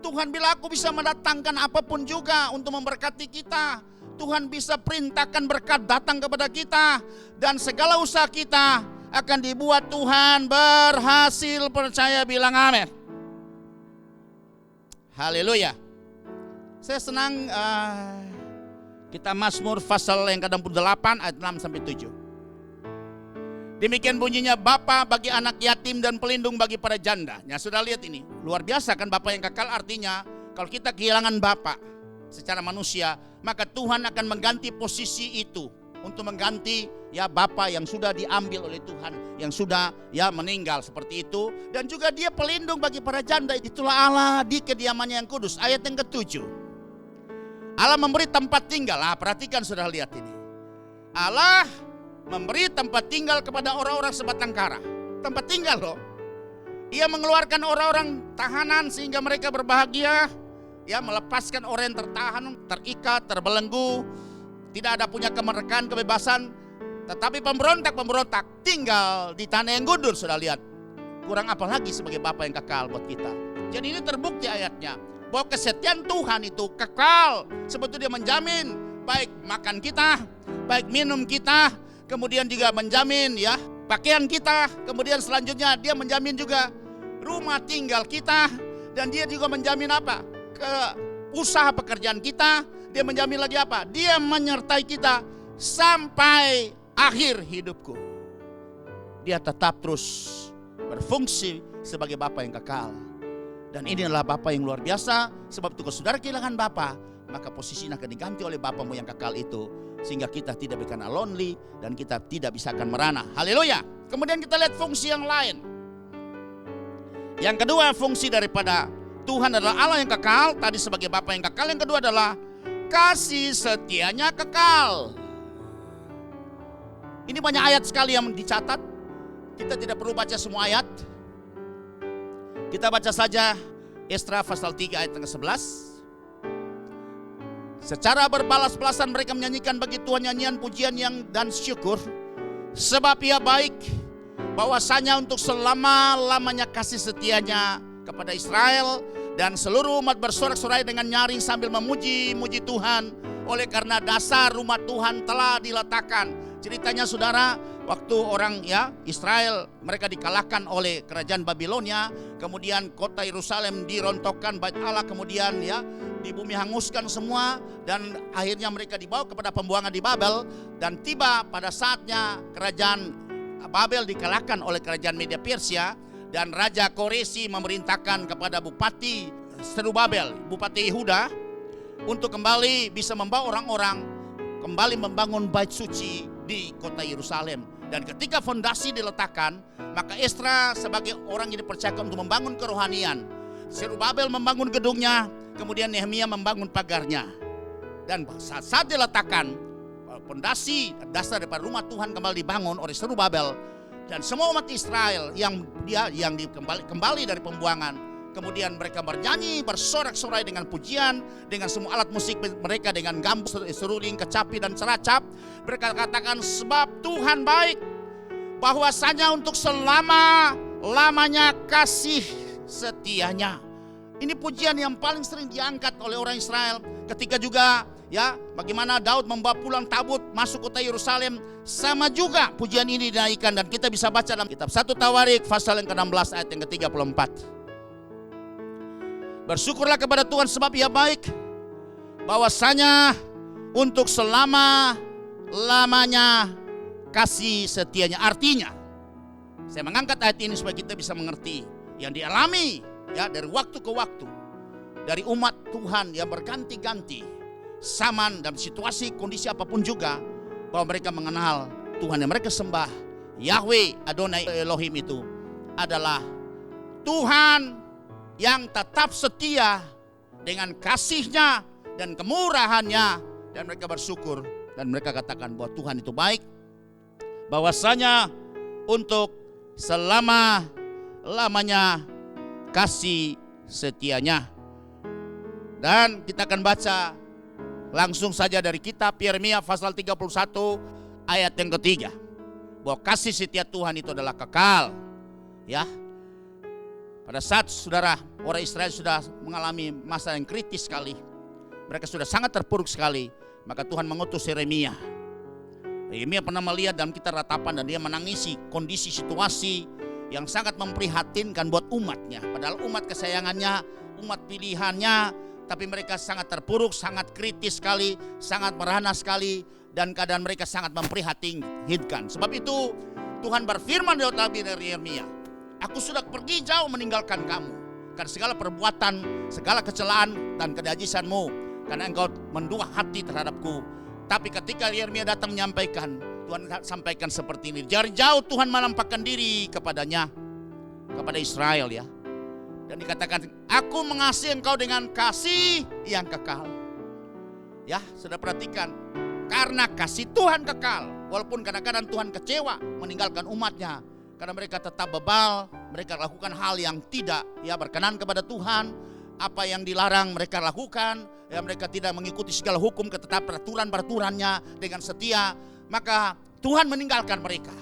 Tuhan bilang aku bisa mendatangkan apapun juga untuk memberkati kita. Tuhan bisa perintahkan berkat datang kepada kita. Dan segala usaha kita akan dibuat Tuhan berhasil. Percaya bilang amin. Haleluya. Saya senang Kita Mazmur pasal yang ke-68 ayat 6 sampai 7. Demikian bunyinya, Bapa bagi anak yatim dan pelindung bagi para janda. Ya, sudah lihat ini. Luar biasa kan Bapa yang kekal, artinya kalau kita kehilangan Bapa secara manusia, maka Tuhan akan mengganti posisi itu untuk mengganti ya Bapa yang sudah diambil oleh Tuhan, yang sudah ya meninggal seperti itu. Dan juga dia pelindung bagi para janda. Itulah Allah di kediamannya yang kudus. Ayat yang ke-7. Allah memberi tempat tinggal. Perhatikan, sudah lihat ini. Allah memberi tempat tinggal kepada orang-orang sebatang kara. Tempat tinggal loh. Ia mengeluarkan orang-orang tahanan sehingga mereka berbahagia. Ya, melepaskan orang yang tertahan, terikat, terbelenggu. Tidak ada punya kemerdekaan, kebebasan. Tetapi pemberontak tinggal di tanah yang gundul. Sudah lihat. Kurang apa lagi sebagai Bapa yang kekal buat kita. Jadi ini terbukti ayatnya, bahwa kesetiaan Tuhan itu kekal. Sebetulnya dia menjamin baik makan kita, baik minum kita, kemudian juga menjamin ya pakaian kita, kemudian selanjutnya dia menjamin juga rumah tinggal kita, dan dia juga menjamin apa? Usaha pekerjaan kita. Dia menjamin lagi apa? Dia menyertai kita sampai akhir hidupku. Dia tetap terus berfungsi sebagai Bapa yang kekal. Dan ini adalah Bapa yang luar biasa. Sebab itu kalau saudara kehilangan Bapa, maka posisinya akan diganti oleh Bapamu yang kekal itu. Sehingga kita tidak akan lonely dan kita tidak bisa akan merana. Haleluya. Kemudian kita lihat fungsi yang lain. Yang kedua, fungsi daripada Tuhan adalah Allah yang kekal. Tadi sebagai Bapa yang kekal. Yang kedua adalah kasih setianya kekal. Ini banyak ayat sekali yang dicatat. Kita tidak perlu baca semua ayat. Kita baca saja Esra pasal 3 ayat ke-11. Secara berbalas-balasan mereka menyanyikan bagi Tuhan nyanyian pujian dan syukur. Sebab ia baik, bahwasanya untuk selama-lamanya kasih setianya kepada Israel. Dan seluruh umat bersorak-sorai dengan nyaring sambil memuji-muji Tuhan. Oleh karena dasar rumah Tuhan telah diletakkan. Ceritanya saudara, waktu orang ya Israel mereka dikalahkan oleh kerajaan Babilonia, kemudian kota Yerusalem dirontokkan, bait Allah kemudian ya di bumi hanguskan semua, dan akhirnya mereka dibawa kepada pembuangan di Babel. Dan tiba pada saatnya kerajaan Babel dikalahkan oleh kerajaan Media Persia, dan Raja Koresi memerintahkan kepada Bupati Serubabel, Bupati Yehuda, untuk kembali bisa membawa orang-orang kembali membangun bait suci di kota Yerusalem. Dan ketika fondasi diletakkan, maka Esra sebagai orang yang dipercayakan untuk membangun kerohanian. Serubabel membangun gedungnya, kemudian Nehemia membangun pagarnya. Dan saat diletakkan fondasi dasar daripada rumah Tuhan kembali dibangun oleh Serubabel, dan semua umat Israel yang kembali dari pembuangan, kemudian mereka bernyanyi, bersorak-sorai dengan pujian, dengan semua alat musik mereka, dengan gambus, seruling, kecapi, dan ceracap. Mereka katakan, sebab Tuhan baik, bahwasanya untuk selama-lamanya kasih setianya. Ini pujian yang paling sering diangkat oleh orang Israel. Ketika juga ya bagaimana Daud membawa pulang tabut masuk kota Yerusalem, sama juga pujian ini dinaikkan. Dan kita bisa baca dalam kitab 1 Tawarik pasal yang ke-16 ayat yang ke-34. Bersyukurlah kepada Tuhan sebab ia baik, bahwasanya untuk selama-lamanya kasih setianya. Artinya, saya mengangkat ayat ini supaya kita bisa mengerti yang dialami ya dari waktu ke waktu dari umat Tuhan yang berganti-ganti zaman dan situasi kondisi apapun juga, bahwa mereka mengenal Tuhan yang mereka sembah, Yahweh Adonai Elohim, itu adalah Tuhan yang tetap setia dengan kasihnya dan kemurahannya. Dan mereka bersyukur dan mereka katakan bahwa Tuhan itu baik, bahwasanya untuk selama-lamanya kasih setianya. Dan kita akan baca langsung saja dari kitab Yeremia pasal 31 ayat yang ketiga, bahwa kasih setia Tuhan itu adalah kekal. Ya, pada saat saudara orang Israel sudah mengalami masa yang kritis sekali, mereka sudah sangat terpuruk sekali, maka Tuhan mengutus Yeremia. Yeremia pernah melihat dalam kitab ratapan dan dia menangisi kondisi situasi yang sangat memprihatinkan buat umatnya. Padahal umat kesayangannya, umat pilihannya, tapi mereka sangat terpuruk, sangat kritis sekali, sangat merana sekali, dan keadaan mereka sangat memprihatinkan. Sebab itu Tuhan berfirman lewat nabi Yeremia, aku sudah pergi jauh meninggalkan kamu, karena segala perbuatan, segala kecelaan dan kenajisanmu, karena engkau mendua hati terhadapku. Tapi ketika Yeremia datang menyampaikan, Tuhan sampaikan seperti ini, dari jauh Tuhan menampakkan diri kepadanya, kepada Israel ya. Dan dikatakan, aku mengasihi engkau dengan kasih yang kekal. Ya, sudah perhatikan, karena kasih Tuhan kekal, walaupun kadang-kadang Tuhan kecewa meninggalkan umatnya, karena mereka tetap bebal, mereka lakukan hal yang tidak ya berkenan kepada Tuhan, apa yang dilarang mereka lakukan, ya mereka tidak mengikuti segala hukum, ketetapan peraturan-peraturannya dengan setia, maka Tuhan meninggalkan mereka.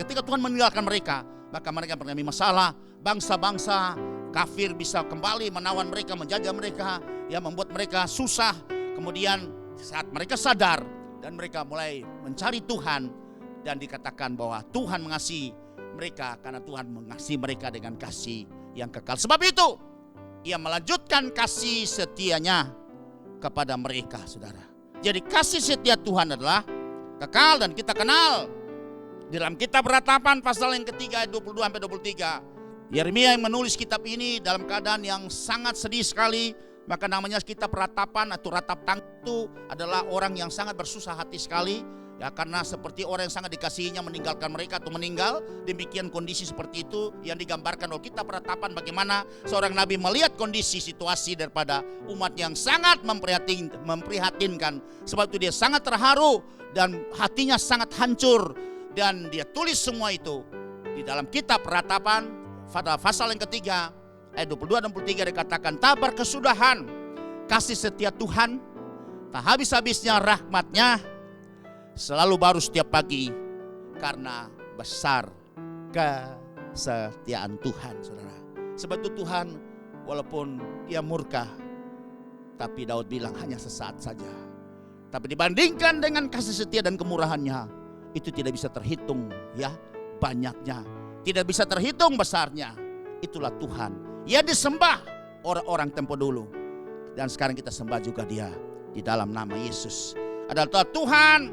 Ketika Tuhan meninggalkan mereka, maka mereka mengalami masalah. Bangsa-bangsa kafir bisa kembali menawan mereka, menjajah mereka, ya membuat mereka susah. Kemudian saat mereka sadar dan mereka mulai mencari Tuhan, dan dikatakan bahwa Tuhan mengasihi mereka karena Tuhan mengasihi mereka dengan kasih yang kekal. Sebab itu Ia melanjutkan kasih setianya kepada mereka, saudara. Jadi kasih setia Tuhan adalah kekal, dan kita kenal dalam kitab Ratapan pasal yang ketiga ayat 22-23. Yeremia yang menulis kitab ini dalam keadaan yang sangat sedih sekali. Maka namanya kitab Ratapan atau Ratap Tangguh itu adalah orang yang sangat bersusah hati sekali. Ya, karena seperti orang yang sangat dikasihinya meninggalkan mereka atau meninggal. Demikian kondisi seperti itu yang digambarkan oleh kitab Ratapan, bagaimana seorang nabi melihat kondisi situasi daripada umat yang sangat memprihatinkan. Sebab itu dia sangat terharu dan hatinya sangat hancur. Dan dia tulis semua itu di dalam kitab Ratapan pada pasal yang ketiga ayat 22-23 dikatakan, tak berkesudahan kasih setia Tuhan, tak habis-habisnya rahmatnya, selalu baru setiap pagi, karena besar kesetiaan Tuhan, saudara. Sebab itu Tuhan walaupun Dia murka, tapi Daud bilang hanya sesaat saja. Tapi dibandingkan dengan kasih setia dan kemurahannya, itu tidak bisa terhitung ya banyaknya, tidak bisa terhitung besarnya. Itulah Tuhan. Ia disembah orang-orang tempo dulu, dan sekarang kita sembah juga Dia di dalam nama Yesus. Adalah Tuhan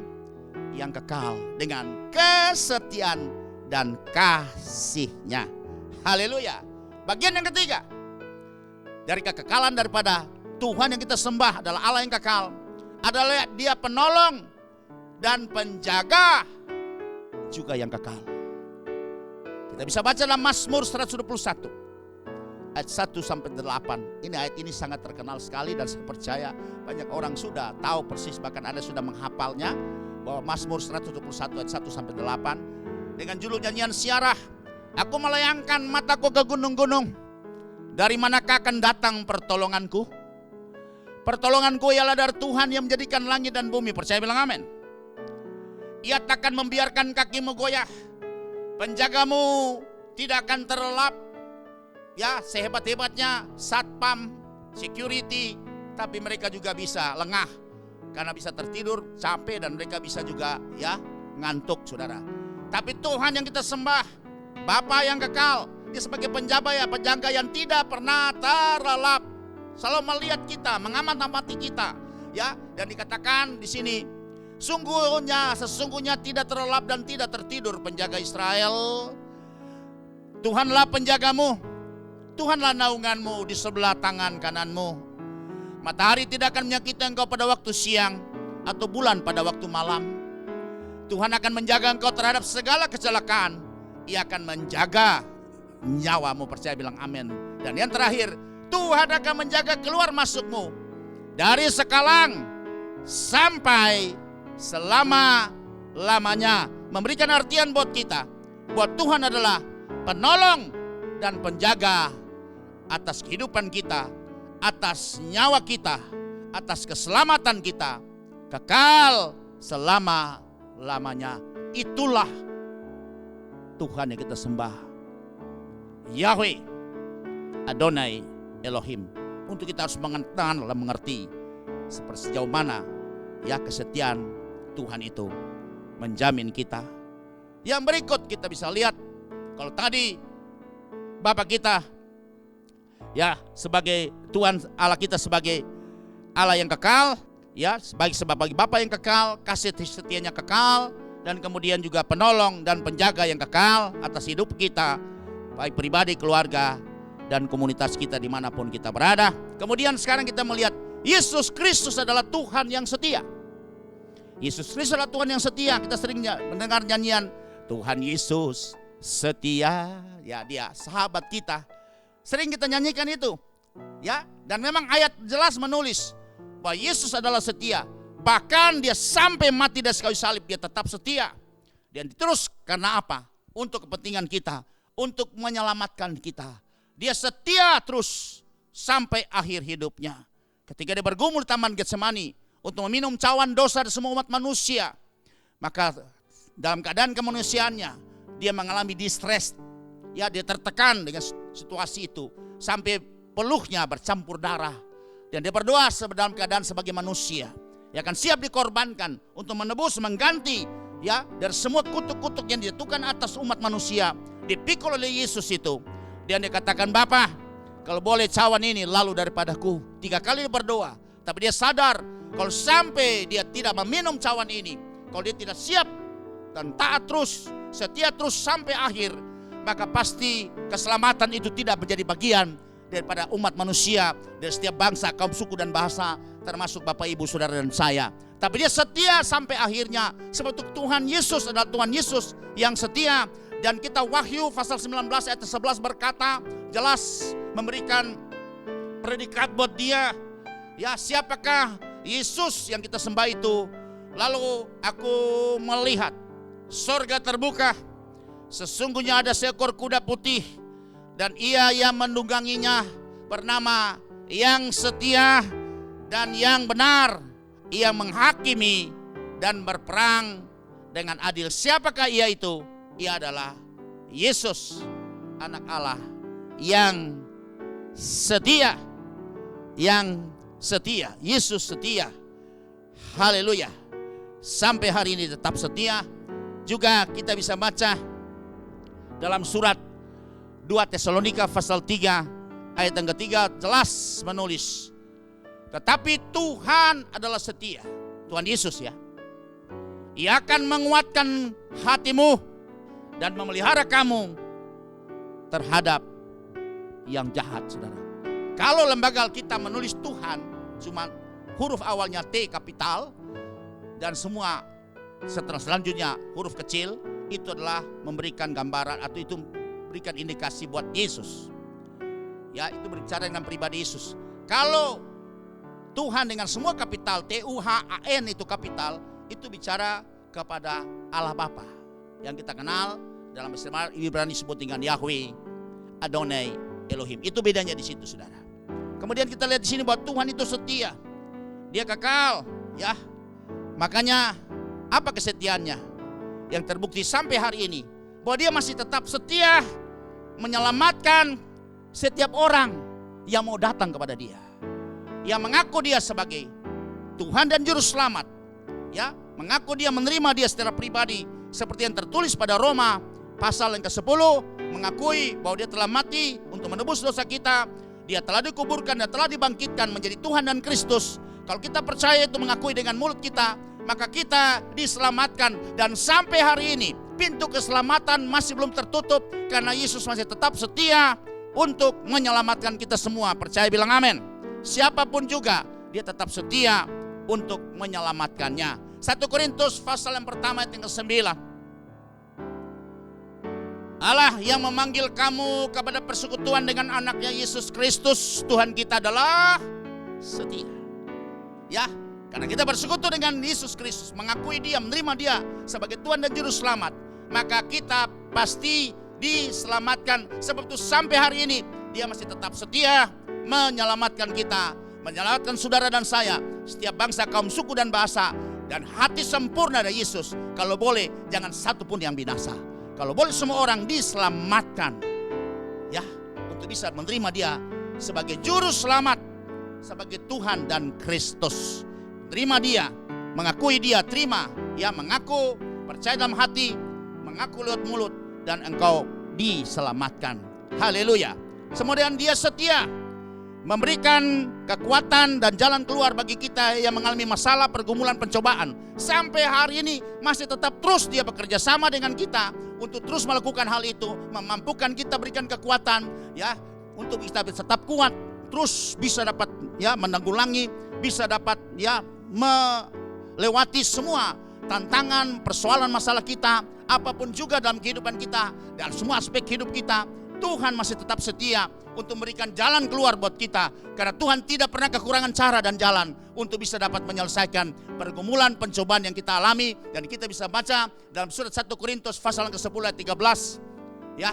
yang kekal dengan kesetiaan dan kasih-Nya. Haleluya. Bagian yang ketiga dari kekekalan daripada Tuhan yang kita sembah adalah Allah yang kekal, adalah Dia penolong dan penjaga juga yang kekal. Kita bisa baca dalam Mazmur 121 ayat 1-8. Ini ayat ini sangat terkenal sekali, dan saya percaya banyak orang sudah tahu persis, bahkan ada sudah menghafalnya, bahwa Mazmur 121 ayat 1-8 dengan judul nyanyian Siarah, aku melayangkan mataku ke gunung-gunung, dari manakah akan datang pertolonganku? Pertolonganku ialah dari Tuhan yang menjadikan langit dan bumi. Percaya bilang amin. Ia takkan membiarkan kakimu goyah, penjagamu tidak akan terlelap. Ya, sehebat-hebatnya satpam, security, tapi mereka juga bisa lengah karena bisa tertidur, capek, dan mereka bisa juga ya ngantuk, saudara. Tapi Tuhan yang kita sembah, Bapa yang kekal, Dia sebagai penjaga yang tidak pernah terlelap, selalu melihat kita, mengamati kita, ya. Dan dikatakan di sini, sesungguhnya tidak terlelap dan tidak tertidur penjaga Israel. Tuhanlah penjagamu, Tuhanlah naunganmu di sebelah tangan kananmu. Matahari tidak akan menyakiti engkau pada waktu siang, atau bulan pada waktu malam. Tuhan akan menjaga engkau terhadap segala kecelakaan. Ia akan menjaga nyawamu. Percaya bilang amin. Dan yang terakhir, Tuhan akan menjaga keluar masukmu dari sekarang sampai selama-lamanya. Memberikan artian buat kita, buat Tuhan adalah penolong dan penjaga atas kehidupan kita, atas nyawa kita, atas keselamatan kita, kekal selama-lamanya. Itulah Tuhan yang kita sembah, Yahweh Adonai Elohim. Untuk kita harus mengenal dan mengerti seperti sejauh mana ya kesetiaan Tuhan itu menjamin kita. Yang berikut kita bisa lihat, kalau tadi Bapak kita ya, sebagai Tuhan Allah kita sebagai Allah yang kekal, ya, sebagai Bapa yang kekal, kasih setianya kekal, dan kemudian juga penolong dan penjaga yang kekal atas hidup kita, baik pribadi, keluarga, dan komunitas kita dimanapun kita berada. Kemudian sekarang kita melihat Yesus Kristus adalah Tuhan yang setia. Yesus Kristus adalah Tuhan yang setia. Kita sering mendengar nyanyian Tuhan Yesus setia, ya, Dia sahabat kita. Sering kita nyanyikan itu, ya. Dan memang ayat jelas menulis bahwa Yesus adalah setia. Bahkan Dia sampai mati dari kayu salib, Dia tetap setia. Dan terus karena apa? Untuk kepentingan kita, untuk menyelamatkan kita. Dia setia terus sampai akhir hidupnya. Ketika Dia bergumul di Taman Getsemani untuk meminum cawan dosa dari semua umat manusia, maka dalam keadaan kemanusiaannya Dia mengalami distress, ya, Dia tertekan dengan situasi itu sampai peluhnya bercampur darah, dan Dia berdoa dalam keadaan sebagai manusia, ya, akan siap dikorbankan untuk menebus, mengganti, ya, dari semua kutuk-kutuk yang dijatuhkan atas umat manusia, dipikul oleh Yesus itu. Dan Dia katakan, Bapa, kalau boleh cawan ini lalu daripadaku. 3 kali Dia berdoa, tapi Dia sadar kalau sampai Dia tidak meminum cawan ini, kalau Dia tidak siap dan taat terus, setia terus sampai akhir, maka pasti keselamatan itu tidak menjadi bagian daripada umat manusia, dari setiap bangsa, kaum, suku, dan bahasa, termasuk Bapak, Ibu, Saudara, dan saya. Tapi Dia setia sampai akhirnya. Sebab itu Tuhan Yesus adalah Tuhan Yesus yang setia. Dan kita Wahyu pasal 19 ayat 11 berkata, jelas memberikan predikat buat Dia. Ya, siapakah Yesus yang kita sembah itu? Lalu aku melihat sorga terbuka, sesungguhnya ada seekor kuda putih, dan Ia yang menungganginya bernama Yang Setia dan Yang Benar. Ia menghakimi dan berperang dengan adil. Siapakah Ia itu? Ia adalah Yesus, Anak Allah yang setia. Yang setia, Yesus setia. Haleluya. Sampai hari ini tetap setia. Juga kita bisa baca dalam surat 2 Tesalonika pasal 3 ayat yang ketiga, jelas menulis, tetapi Tuhan adalah setia. Tuhan Yesus, ya, Ia akan menguatkan hatimu dan memelihara kamu terhadap yang jahat, saudara. Kalau lembaga kita menulis Tuhan cuma huruf awalnya T kapital dan semua selanjutnya huruf kecil, itu adalah memberikan gambaran atau itu memberikan indikasi buat Yesus. Ya, itu berbicara dengan pribadi Yesus. Kalau Tuhan dengan semua kapital Tuhan itu kapital, itu bicara kepada Allah Bapa yang kita kenal dalam bahasa Ibrani disebut dengan Yahweh, Adonai, Elohim. Itu bedanya di situ, saudara. Kemudian kita lihat di sini bahwa Tuhan itu setia. Dia kekal, ya. Makanya apa kesetiaannya? Yang terbukti sampai hari ini bahwa Dia masih tetap setia menyelamatkan setiap orang yang mau datang kepada Dia, yang mengaku Dia sebagai Tuhan dan Juru Selamat, ya, mengaku Dia, menerima Dia secara pribadi, seperti yang tertulis pada Roma pasal yang ke-10, mengakui bahwa Dia telah mati untuk menebus dosa kita, Dia telah dikuburkan dan telah dibangkitkan menjadi Tuhan dan Kristus. Kalau kita percaya itu, mengakui dengan mulut kita, maka kita diselamatkan. Dan sampai hari ini pintu keselamatan masih belum tertutup, karena Yesus masih tetap setia untuk menyelamatkan kita semua. Percaya, bilang amin. Siapapun juga Dia tetap setia untuk menyelamatkannya. 1 Korintus pasal yang pertama ayat yang ke-9. Allah yang memanggil kamu kepada persekutuan dengan anaknya Yesus Kristus Tuhan kita adalah setia. Ya, karena kita bersekutu dengan Yesus Kristus, mengakui Dia, menerima Dia sebagai Tuhan dan Juru Selamat, maka kita pasti diselamatkan. Sebab itu sampai hari ini Dia masih tetap setia menyelamatkan kita, menyelamatkan saudara dan saya, setiap bangsa, kaum, suku, dan bahasa. Dan hati sempurna dari Yesus, kalau boleh jangan satu pun yang binasa. Kalau boleh semua orang diselamatkan, ya, untuk bisa menerima Dia sebagai Juru Selamat, sebagai Tuhan dan Kristus. Terima Dia, mengakui Dia, terima, ya, mengaku, percaya dalam hati, mengaku lewat mulut, dan engkau diselamatkan. Haleluya. Kemudian Dia setia memberikan kekuatan dan jalan keluar bagi kita yang mengalami masalah, pergumulan, pencobaan. Sampai hari ini masih tetap terus Dia bekerja sama dengan kita untuk terus melakukan hal itu, memampukan kita, berikan kekuatan ya untuk kita tetap kuat, terus bisa dapat ya menanggulangi, bisa dapat ya melewati semua tantangan, persoalan, masalah kita, apapun juga dalam kehidupan kita, dan semua aspek hidup kita. Tuhan masih tetap setia untuk memberikan jalan keluar buat kita, karena Tuhan tidak pernah kekurangan cara dan jalan untuk bisa dapat menyelesaikan pergumulan, pencobaan yang kita alami. Dan kita bisa baca dalam surat 1 Korintus pasal ke-10 ayat 13. Ya,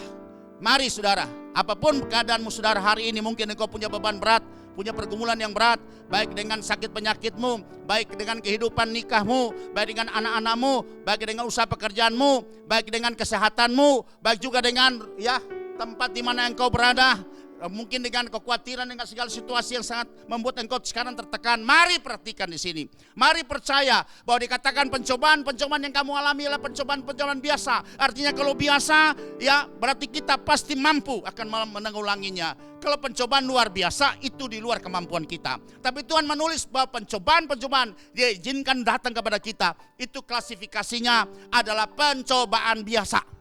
mari saudara, apapun keadaanmu saudara hari ini, mungkin engkau punya beban berat, punya pergumulan yang berat, baik dengan sakit penyakitmu, baik dengan kehidupan nikahmu, baik dengan anak-anakmu, baik dengan usaha pekerjaanmu, baik dengan kesehatanmu, baik juga dengan ya tempat di mana engkau berada, mungkin dengan kekhawatiran, dengan segala situasi yang sangat membuat engkau sekarang tertekan. Mari perhatikan di sini. Mari percaya bahwa dikatakan pencobaan yang kamu alami adalah pencobaan biasa. Artinya kalau biasa ya berarti kita pasti mampu akan menanggulanginya. Kalau pencobaan luar biasa itu di luar kemampuan kita. Tapi Tuhan menulis bahwa pencobaan Dia izinkan datang kepada kita, itu klasifikasinya adalah pencobaan biasa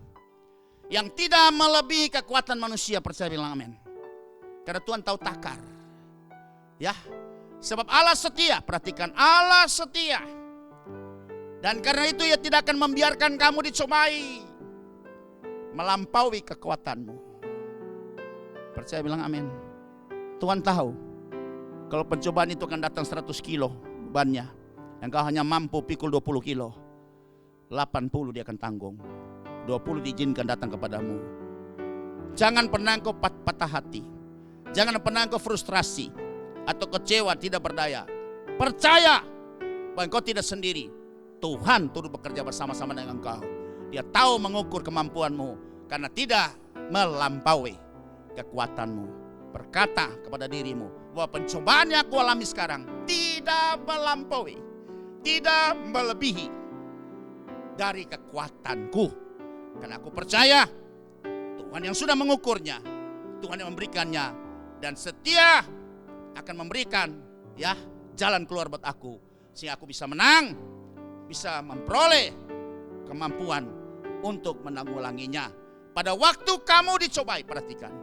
yang tidak melebihi kekuatan manusia. Percaya bilang amin. Karena Tuhan tahu takar. Ya. Sebab Allah setia. Perhatikan, Allah setia. Dan karena itu Ia tidak akan membiarkan kamu dicobai melampaui kekuatanmu. Percaya bilang amin. Tuhan tahu kalau pencobaan itu akan datang 100 kilo bebannya, yang kau hanya mampu pikul 20 kilo, 80 Dia akan tanggung, 20 diizinkan datang kepadamu. Jangan pernah engkau patah hati. Jangan pernah engkau frustrasi atau kecewa, tidak berdaya. Percaya bahwa engkau tidak sendiri. Tuhan turut bekerja bersama-sama dengan engkau. Dia tahu mengukur kemampuanmu karena tidak melampaui kekuatanmu. Berkata kepada dirimu bahwa pencobaan yang aku alami sekarang tidak melampaui, tidak melebihi dari kekuatanku. Karena aku percaya Tuhan yang sudah mengukurnya, Tuhan yang memberikannya, dan setia akan memberikan ya jalan keluar buat aku, sehingga aku bisa menang, bisa memperoleh kemampuan untuk menanggulanginya. Pada waktu kamu dicobai, perhatikan,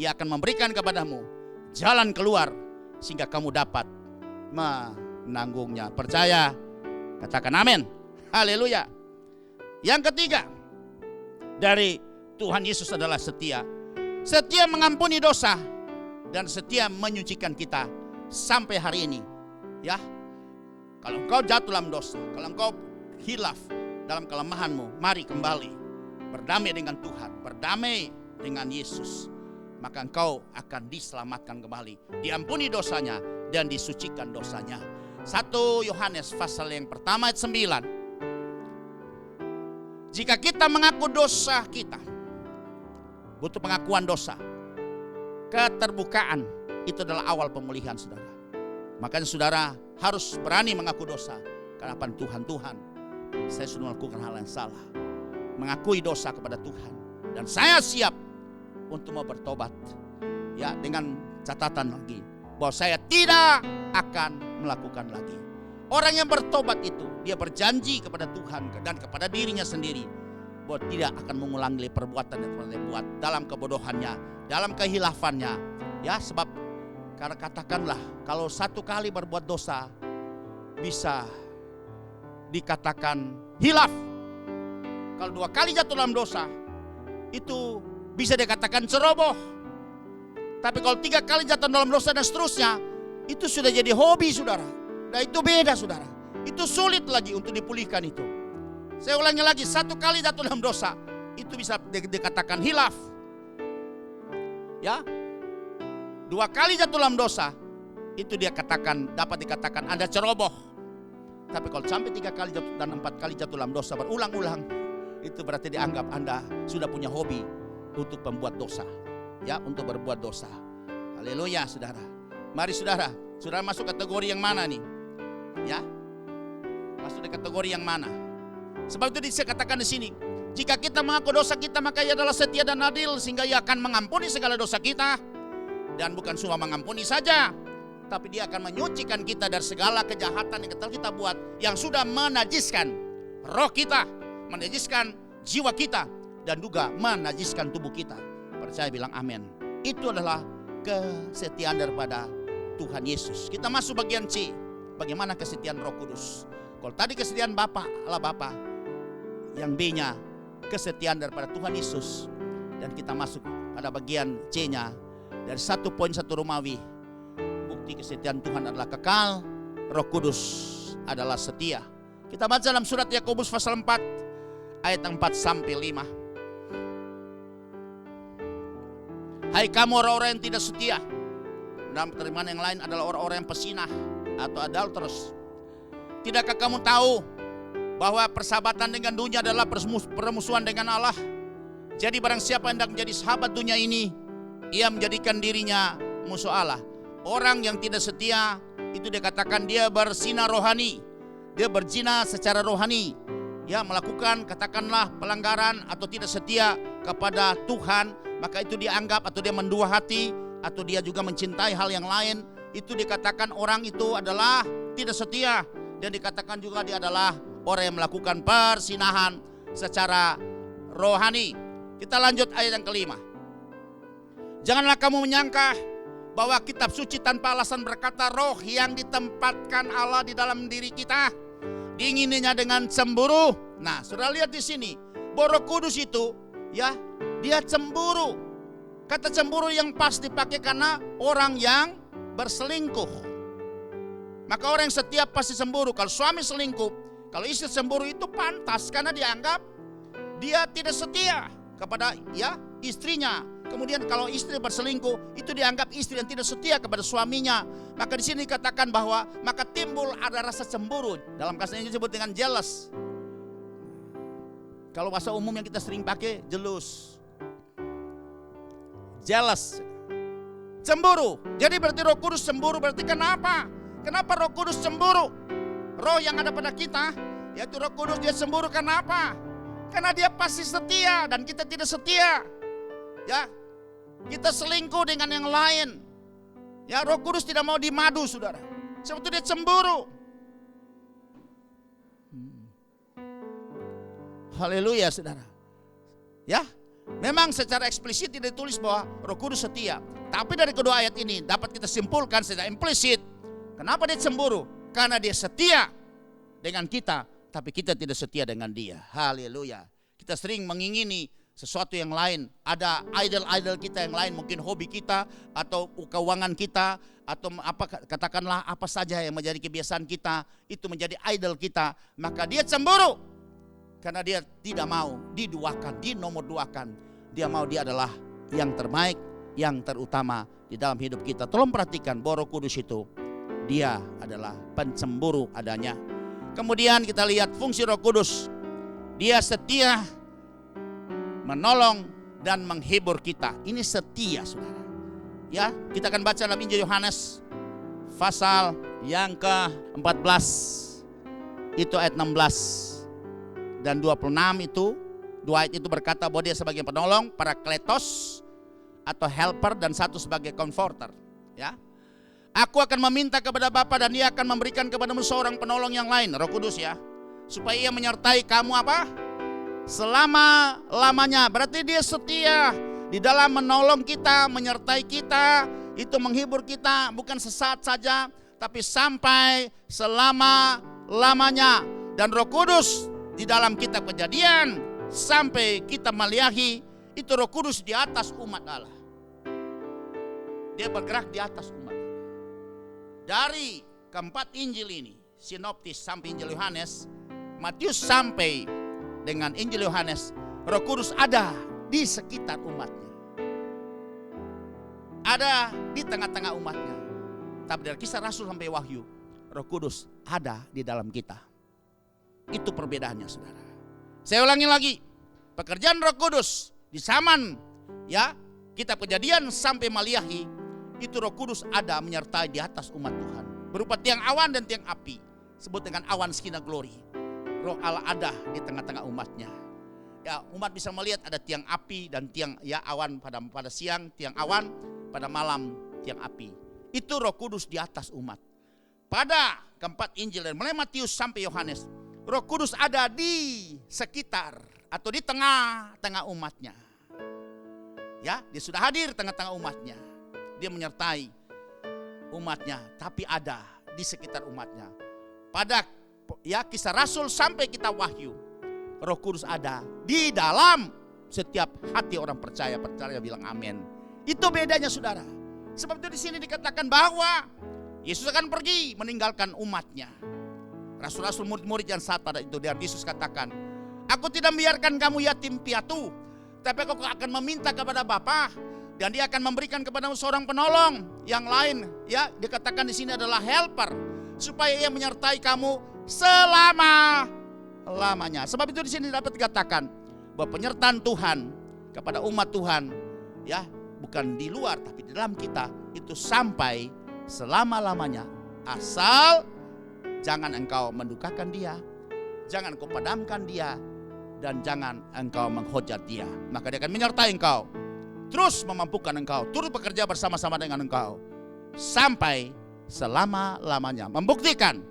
Ia akan memberikan kepadamu jalan keluar sehingga kamu dapat menanggungnya. Percaya? Katakan amin. Haleluya. Yang ketiga dari Tuhan Yesus adalah setia. Setia mengampuni dosa dan setia menyucikan kita sampai hari ini. Ya. Kalau engkau jatuh dalam dosa, kalau engkau hilaf dalam kelemahanmu, mari kembali berdamai dengan Tuhan, berdamai dengan Yesus. Maka engkau akan diselamatkan kembali, diampuni dosanya dan disucikan dosanya. 1 Yohanes pasal yang pertama ayat 9. Jika kita mengaku dosa kita, butuh pengakuan dosa. Keterbukaan itu adalah awal pemulihan saudara. Makanya saudara harus berani mengaku dosa. Karena Tuhan, saya sudah melakukan hal yang salah. Mengakui dosa kepada Tuhan. Dan saya siap untuk mau bertobat. Ya, dengan catatan lagi bahwa saya tidak akan melakukan lagi. Orang yang bertobat itu dia berjanji kepada Tuhan dan kepada dirinya sendiri bahwa tidak akan mengulangi perbuatan yang pernah dibuat dalam kebodohannya, dalam kehilafannya. Ya, sebab karena katakanlah kalau satu kali berbuat dosa bisa dikatakan hilaf. Kalau 2 kali jatuh dalam dosa itu bisa dikatakan ceroboh. Tapi kalau 3 kali jatuh dalam dosa dan seterusnya, itu sudah jadi hobi saudara. Nah itu beda saudara. Itu sulit lagi untuk dipulihkan itu. Saya ulangi lagi, 1 kali jatuh dalam dosa itu bisa dikatakan hilaf. Ya, 2 kali jatuh dalam dosa itu dia katakan, dapat dikatakan Anda ceroboh. Tapi kalau sampai 3 kali jatuh dan 4 kali jatuh dalam dosa berulang-ulang, itu berarti dianggap Anda sudah punya hobi untuk membuat dosa. Ya, untuk berbuat dosa. Haleluya saudara. Mari saudara masuk kategori yang mana nih? Ya, masuk di kategori yang mana? Sebab itu dikatakan di sini, jika kita mengaku dosa kita maka Ia adalah setia dan adil sehingga Ia akan mengampuni segala dosa kita Dan bukan cuma mengampuni saja, tapi dia akan menyucikan kita dari segala kejahatan yang telah kita buat, yang sudah menajiskan roh kita, menajiskan jiwa kita, dan juga menajiskan tubuh kita. Percaya bilang amin. Itu adalah kesetiaan daripada Tuhan Yesus. Kita masuk bagian C. Bagaimana kesetiaan Roh Kudus? Kalau tadi kesetiaan Bapa, Allah Bapa, yang B-nya kesetiaan daripada Tuhan Yesus. Dan kita masuk pada bagian C-nya. Dari 1.1 Romawi, bukti kesetiaan Tuhan adalah kekal, Roh Kudus adalah setia. Kita baca dalam surat Yakobus pasal 4 ayat 4 sampai 5. Hai kamu orang-orang yang tidak setia. Dalam terjemahan yang lain adalah orang-orang yang pesinah atau adulterous. Tidakkah kamu tahu bahwa persahabatan dengan dunia adalah permusuhan dengan Allah? Jadi barang siapa yang hendak menjadi sahabat dunia ini, ia menjadikan dirinya musuh Allah. Orang yang tidak setia itu dikatakan dia berzina rohani. Dia berzina secara rohani. Ya, melakukan katakanlah pelanggaran atau tidak setia kepada Tuhan, maka itu dianggap atau dia mendua hati atau dia juga mencintai hal yang lain. Itu dikatakan orang itu adalah tidak setia. Dan dikatakan juga dia adalah orang yang melakukan persinahan secara rohani. Kita lanjut ayat yang kelima. Janganlah kamu menyangka bahwa kitab suci tanpa alasan berkata roh yang ditempatkan Allah di dalam diri kita diingininya dengan cemburu. Nah, sudah lihat di sini, bahwa Roh Kudus itu ya, dia cemburu. Kata cemburu yang pas dipakai karena orang yang berselingkuh. Maka orang yang setia pasti cemburu. Kalau suami selingkuh, kalau istri cemburu itu pantas karena dianggap dia tidak setia kepada ya istrinya. Kemudian kalau istri berselingkuh, itu dianggap istri yang tidak setia kepada suaminya. Maka di sini dikatakan bahwa maka timbul ada rasa cemburu. Dalam kasus ini disebut dengan jealous. Kalau bahasa umum yang kita sering pakai, jealous. Jealous. Cemburu. Jadi berarti Roh Kudus cemburu. Berarti kenapa? Kenapa Roh Kudus cemburu? Roh yang ada pada kita, yaitu Roh Kudus, dia cemburu kenapa? Karena dia pasti setia dan kita tidak setia. Ya, kita selingkuh dengan yang lain. Ya, Roh Kudus tidak mau dimadu, saudara. Sebab itu dia cemburu. Haleluya, saudara. Ya, memang secara eksplisit tidak ditulis bahwa Roh Kudus setia. Tapi dari kedua ayat ini dapat kita simpulkan secara implisit. Kenapa dia cemburu? Karena dia setia dengan kita, tapi kita tidak setia dengan dia. Haleluya. Kita sering mengingini sesuatu yang lain, ada idol-idol kita yang lain, mungkin hobi kita atau keuangan kita atau apa katakanlah apa saja yang menjadi kebiasaan kita, itu menjadi idol kita, maka dia cemburu karena dia tidak mau diduakan, dinomorduakan. Dia mau dia adalah yang terbaik, yang terutama di dalam hidup kita. Tolong perhatikan bahwa Roh Kudus itu dia adalah pencemburu adanya. Kemudian kita lihat fungsi Roh Kudus. Dia setia menolong dan menghibur kita. Ini setia, saudara. Ya, kita akan baca dalam Injil Yohanes pasal yang ke-14. Itu ayat 16 dan 26 itu. Dua ayat itu berkata bahwa dia sebagai penolong, parakletos atau helper, dan satu sebagai comforter. Ya. Aku akan meminta kepada Bapa dan dia akan memberikan kepadamu seorang penolong yang lain, Roh Kudus ya. Supaya ia menyertai kamu apa? Selama-lamanya. Berarti dia setia di dalam menolong kita, menyertai kita, itu menghibur kita, bukan sesaat saja, tapi sampai selama-lamanya. Dan Roh Kudus di dalam kitab Kejadian sampai kita Maliahi, itu Roh Kudus di atas umat Allah. Dia bergerak di atas umat. Dari keempat Injil ini, sinoptis sampai Injil Yohanes, Matius sampai dengan Injil Yohanes, Roh Kudus ada di sekitar umatnya. Ada di tengah-tengah umatnya. Tapi dari Kisah Rasul sampai Wahyu, Roh Kudus ada di dalam kita. Itu perbedaannya, saudara. Saya ulangi lagi. Pekerjaan Roh Kudus di zaman ya, kitab Kejadian sampai Maliahi, itu Roh Kudus ada menyertai di atas umat Tuhan. Berupa tiang awan dan tiang api. Sebut dengan awan Skina Glory. Roh Allah ada di tengah-tengah umatnya. Ya, umat bisa melihat ada tiang api dan tiang ya awan pada siang, tiang awan pada malam tiang api. Itu Roh Kudus di atas umat. Pada keempat Injil dari mulai Matius sampai Yohanes, Roh Kudus ada di sekitar atau di tengah-tengah umatnya. Ya, dia sudah hadir tengah-tengah umatnya. Dia menyertai umatnya, tapi ada di sekitar umatnya. Pada Kisah Rasul sampai kita Wahyu, Roh Kudus ada di dalam setiap hati orang percaya bilang amin. Itu bedanya saudara. Sebab itu di sini dikatakan bahwa Yesus akan pergi meninggalkan umatnya. Rasul-rasul murid-murid yang saat pada itu, dan Yesus katakan, aku tidak membiarkan kamu yatim piatu, tapi aku akan meminta kepada Bapa, dan dia akan memberikan kepadamu seorang penolong yang lain. Ya, dikatakan di sini adalah helper, supaya ia menyertai kamu selama-lamanya. Sebab itu di sini dapat dikatakan bahwa penyertaan Tuhan kepada umat Tuhan, ya, bukan di luar tapi di dalam kita, itu sampai selama-lamanya. Asal jangan engkau mendukakan dia, jangan engkau padamkan dia, dan jangan engkau menghujat dia. Maka dia akan menyertai engkau, terus memampukan engkau, turut bekerja bersama-sama dengan engkau sampai selama-lamanya. Membuktikan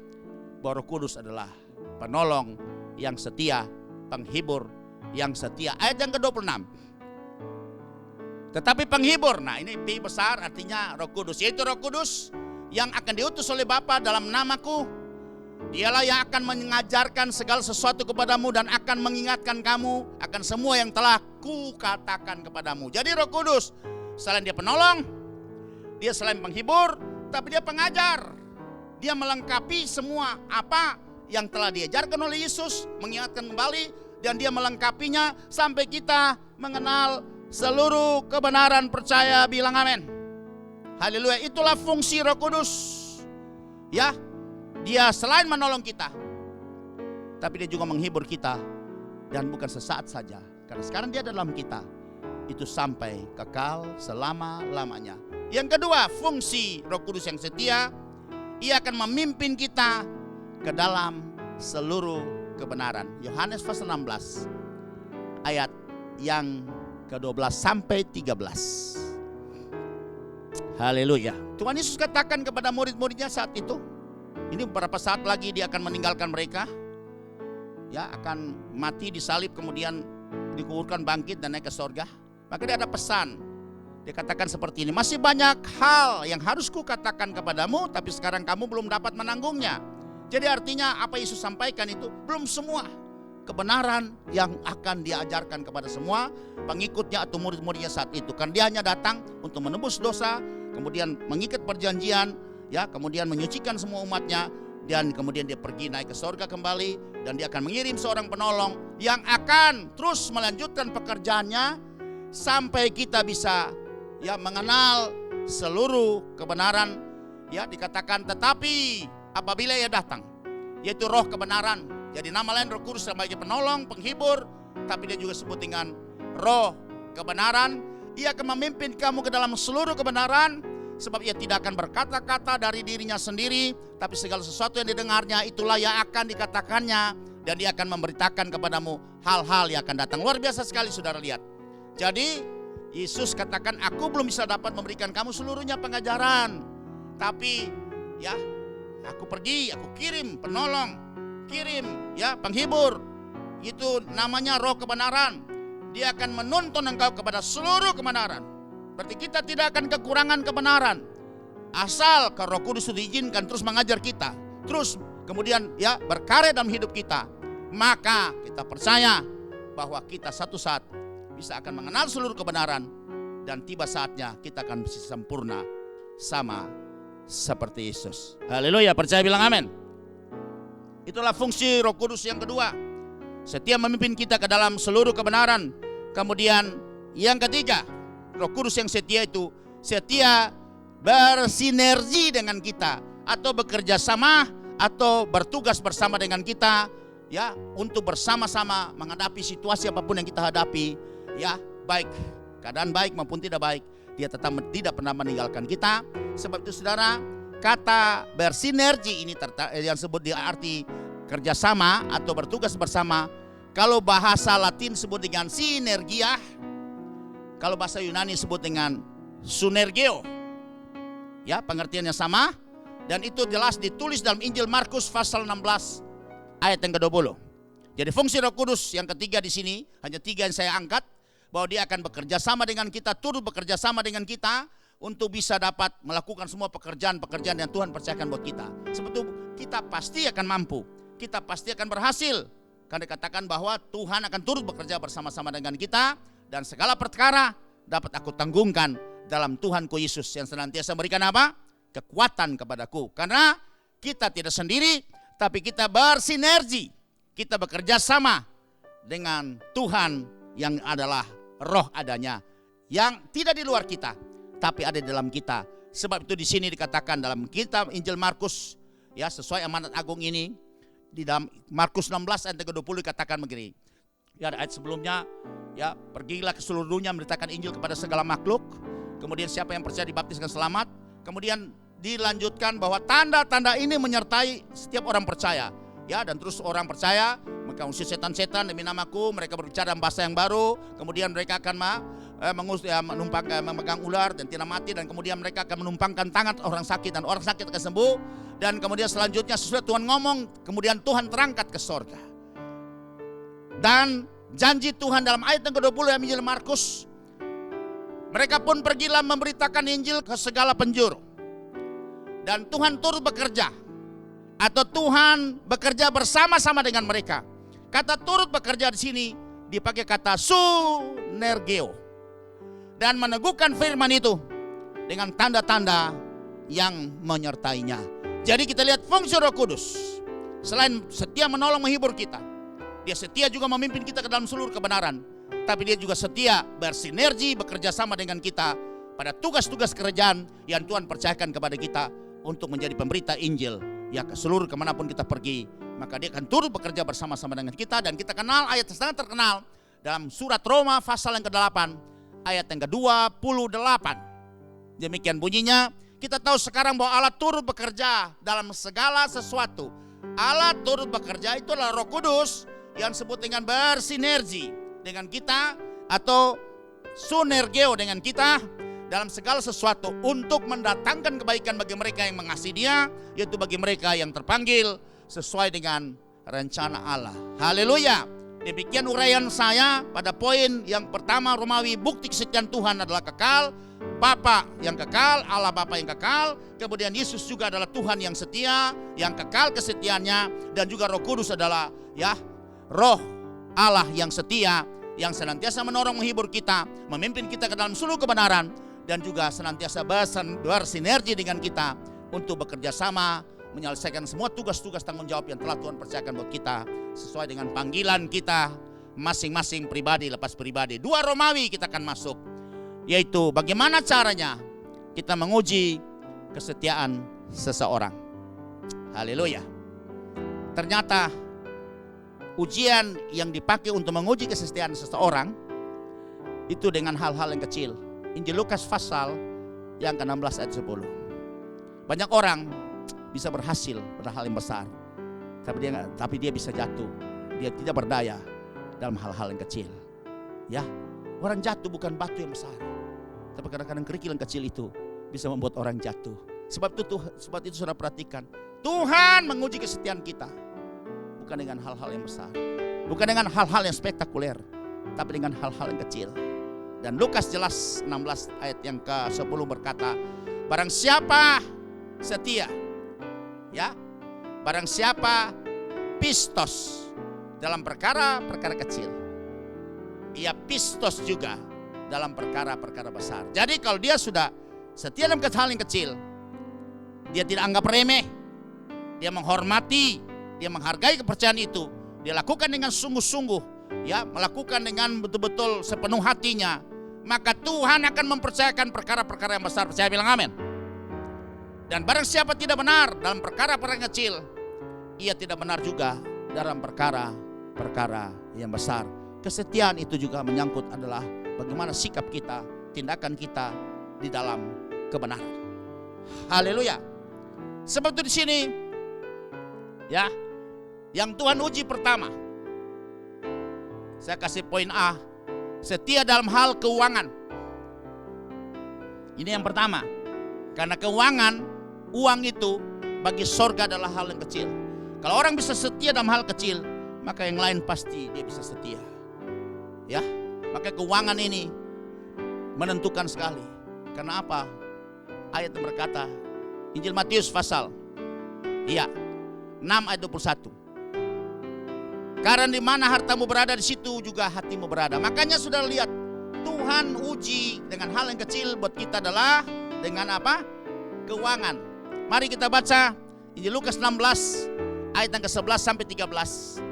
bahwa Roh Kudus adalah penolong yang setia, penghibur yang setia. Ayat yang ke-26. Tetapi penghibur, nah ini P besar artinya Roh Kudus, yaitu Roh Kudus yang akan diutus oleh Bapa dalam namaku. Dialah yang akan mengajarkan segala sesuatu kepadamu dan akan mengingatkan kamu akan semua yang telah kukatakan kepadamu. Jadi Roh Kudus selain dia penolong, dia selain penghibur, tapi dia pengajar. Dia melengkapi semua apa yang telah diajarkan oleh Yesus, mengingatkan kembali, dan dia melengkapinya sampai kita mengenal seluruh kebenaran percaya. Bilang amin. Haleluya. Itulah fungsi Roh Kudus. Ya, dia selain menolong kita, tapi dia juga menghibur kita, dan bukan sesaat saja. Karena sekarang dia dalam kita, itu sampai kekal selama-lamanya. Yang kedua, fungsi Roh Kudus yang setia, ia akan memimpin kita ke dalam seluruh kebenaran. Yohanes pasal 16 ayat yang ke-12 sampai 13. Haleluya. Tuhan Yesus katakan kepada murid-muridnya saat itu, ini beberapa saat lagi dia akan meninggalkan mereka, ya, akan mati disalib, kemudian dikuburkan, bangkit, dan naik ke sorga. Maka dia ada pesan. Dia katakan seperti ini, masih banyak hal yang harus kukatakan kepadamu, tapi sekarang kamu belum dapat menanggungnya. Jadi artinya apa Yesus sampaikan itu belum semua kebenaran yang akan diajarkan kepada semua pengikutnya atau murid-muridnya saat itu. Kan dia hanya datang untuk menebus dosa, kemudian mengikat perjanjian, ya, kemudian menyucikan semua umatnya, dan kemudian dia pergi naik ke sorga kembali, dan dia akan mengirim seorang penolong yang akan terus melanjutkan pekerjaannya sampai kita bisa, ya, mengenal seluruh kebenaran. Ya, dikatakan tetapi apabila ia datang, yaitu Roh kebenaran. Jadi nama lain Roh Kudus sebagai penolong, penghibur, tapi dia juga sebut dengan Roh kebenaran. Ia akan memimpin kamu ke dalam seluruh kebenaran, sebab ia tidak akan berkata-kata dari dirinya sendiri, tapi segala sesuatu yang didengarnya itulah yang akan dikatakannya, dan dia akan memberitakan kepadamu hal-hal yang akan datang. Luar biasa sekali saudara lihat. Jadi Yesus katakan, aku belum bisa dapat memberikan kamu seluruhnya pengajaran, tapi ya, aku pergi, aku kirim penolong, kirim, ya, penghibur. Itu namanya Roh kebenaran. Dia akan menuntun engkau kepada seluruh kebenaran. Berarti kita tidak akan kekurangan kebenaran, asal ke Roh Kudus diizinkan terus mengajar kita, terus kemudian, ya, berkarya dalam hidup kita. Maka kita percaya bahwa kita satu saat bisa akan mengenal seluruh kebenaran, dan tiba saatnya kita akan bisa sempurna sama seperti Yesus. Haleluya, percaya bilang amin. Itulah fungsi Roh Kudus yang kedua, setia memimpin kita ke dalam seluruh kebenaran. Kemudian yang ketiga, Roh Kudus yang setia itu setia bersinergi dengan kita, atau bekerja sama, atau bertugas bersama dengan kita, ya, untuk bersama-sama menghadapi situasi apapun yang kita hadapi, ya, baik keadaan baik maupun tidak baik, dia tetap tidak pernah meninggalkan kita. Sebab itu saudara, kata bersinergi ini yang sebut di arti kerjasama atau bertugas bersama. Kalau bahasa Latin sebut dengan sinergia, kalau bahasa Yunani sebut dengan synergeo. Ya, pengertiannya sama. Dan itu jelas ditulis dalam Injil Markus pasal 16 ayat yang ke-20. Jadi fungsi Roh Kudus yang ketiga di sini, hanya 3 yang saya angkat, bahwa dia akan bekerja sama dengan kita, turut bekerja sama dengan kita untuk bisa dapat melakukan semua pekerjaan-pekerjaan yang Tuhan percayakan buat kita. Sebetulnya kita pasti akan mampu, kita pasti akan berhasil. Karena dikatakan bahwa Tuhan akan turut bekerja bersama-sama dengan kita, dan segala perkara dapat aku tanggungkan dalam Tuhanku Yesus yang senantiasa memberikan apa? Kekuatan kepadaku. Karena kita tidak sendiri, tapi kita bersinergi. Kita bekerja sama dengan Tuhan yang adalah roh adanya, yang tidak di luar kita, tapi ada di dalam kita. Sebab itu di sini dikatakan dalam kitab Injil Markus, ya, sesuai amanat agung ini, di dalam Markus 16 ayat 20 dikatakan begini. Ya, ayat sebelumnya, ya, pergilah ke seluruh dunia memberitakan Injil kepada segala makhluk. Kemudian siapa yang percaya dibaptiskan selamat. Kemudian dilanjutkan bahwa tanda-tanda ini menyertai setiap orang percaya. Ya, dan terus orang percaya mereka mengusir setan-setan demi namaku, mereka berbicara dalam bahasa yang baru. Kemudian mereka akan memegang ular dan tidak mati, dan kemudian mereka akan menumpangkan tangan orang sakit dan orang sakit akan sembuh. Dan kemudian selanjutnya sesuai Tuhan ngomong, kemudian Tuhan terangkat ke sorga. Dan janji Tuhan dalam ayat yang ke-20 yang Injil Markus, mereka pun pergilah memberitakan Injil ke segala penjuru. Dan Tuhan turut bekerja, atau Tuhan bekerja bersama-sama dengan mereka. Kata turut bekerja di sini dipakai kata sunergeo, dan meneguhkan firman itu dengan tanda-tanda yang menyertainya. Jadi kita lihat fungsi Roh Kudus. Selain setia menolong menghibur kita, dia setia juga memimpin kita ke dalam seluruh kebenaran. Tapi dia juga setia bersinergi, bekerja sama dengan kita pada tugas-tugas kerajaan yang Tuhan percayakan kepada kita untuk menjadi pemberita Injil, ya, ke seluruh kemanapun kita pergi. Maka dia akan turut bekerja bersama-sama dengan kita. Dan kita kenal ayat yang sangat terkenal dalam surat Roma pasal yang ke-8 ayat yang ke-28. Demikian bunyinya. Kita tahu sekarang bahwa Allah turut bekerja dalam segala sesuatu. Allah turut bekerja, itu adalah Roh Kudus yang disebut dengan bersinergi dengan kita, atau sunergeo dengan kita dalam segala sesuatu untuk mendatangkan kebaikan bagi mereka yang mengasihi Dia, yaitu bagi mereka yang terpanggil sesuai dengan rencana Allah. Haleluya. Demikian uraian saya pada poin yang pertama, Romawi, bukti kesetiaan Tuhan adalah kekal, Bapa yang kekal, Allah Bapa yang kekal, kemudian Yesus juga adalah Tuhan yang setia, yang kekal kesetiaannya, dan juga Roh Kudus adalah, ya, Roh Allah yang setia, yang senantiasa menolong menghibur kita, memimpin kita ke dalam seluruh kebenaran, dan juga senantiasa bersinergi dengan kita untuk bekerja sama menyelesaikan semua tugas-tugas tanggung jawab yang telah Tuhan percayakan buat kita sesuai dengan panggilan kita masing-masing pribadi lepas pribadi. 2 Romawi kita akan masuk, yaitu bagaimana caranya kita menguji kesetiaan seseorang. Haleluya. Ternyata ujian yang dipakai untuk menguji kesetiaan seseorang itu dengan hal-hal yang kecil. Injil Lukas pasal yang ke-16 ayat 10. Banyak orang bisa berhasil pada hal yang besar, tapi dia bisa jatuh. Dia tidak berdaya dalam hal-hal yang kecil. Ya, orang jatuh bukan batu yang besar, tapi kadang-kadang kerikil yang kecil itu bisa membuat orang jatuh. Sebab itu saudara perhatikan, Tuhan menguji kesetiaan kita bukan dengan hal-hal yang besar, bukan dengan hal-hal yang spektakuler, tapi dengan hal-hal yang kecil. Dan Lukas jelas 16 ayat yang ke-10 berkata, barang siapa setia, ya, barang siapa pistos dalam perkara-perkara kecil, ia pistos juga dalam perkara-perkara besar. Jadi kalau dia sudah setia dalam hal yang kecil, dia tidak anggap remeh, dia menghormati, dia menghargai kepercayaan itu, dia lakukan dengan sungguh-sungguh, ya, melakukan dengan betul-betul sepenuh hatinya, maka Tuhan akan mempercayakan perkara-perkara yang besar. Percaya, bilang amin. Dan barang siapa tidak benar dalam perkara-perkara kecil, ia tidak benar juga dalam perkara-perkara yang besar. Kesetiaan itu juga menyangkut adalah bagaimana sikap kita, tindakan kita di dalam kebenaran. Haleluya. Sebab itu di sini, ya, yang Tuhan uji pertama, saya kasih poin A, setia dalam hal keuangan. Ini yang pertama. Karena keuangan, uang itu bagi sorga adalah hal yang kecil. Kalau orang bisa setia dalam hal kecil, maka yang lain pasti dia bisa setia. Ya, maka keuangan ini menentukan sekali. Karena apa? Ayat yang berkata, Injil Matius pasal 6 ayat 21. Karena di mana hartamu berada, di situ juga hatimu berada. Makanya sudah lihat, Tuhan uji dengan hal yang kecil buat kita adalah dengan apa? Keuangan. Mari kita baca Injil Lukas 16 ayat yang ke-11 sampai 13.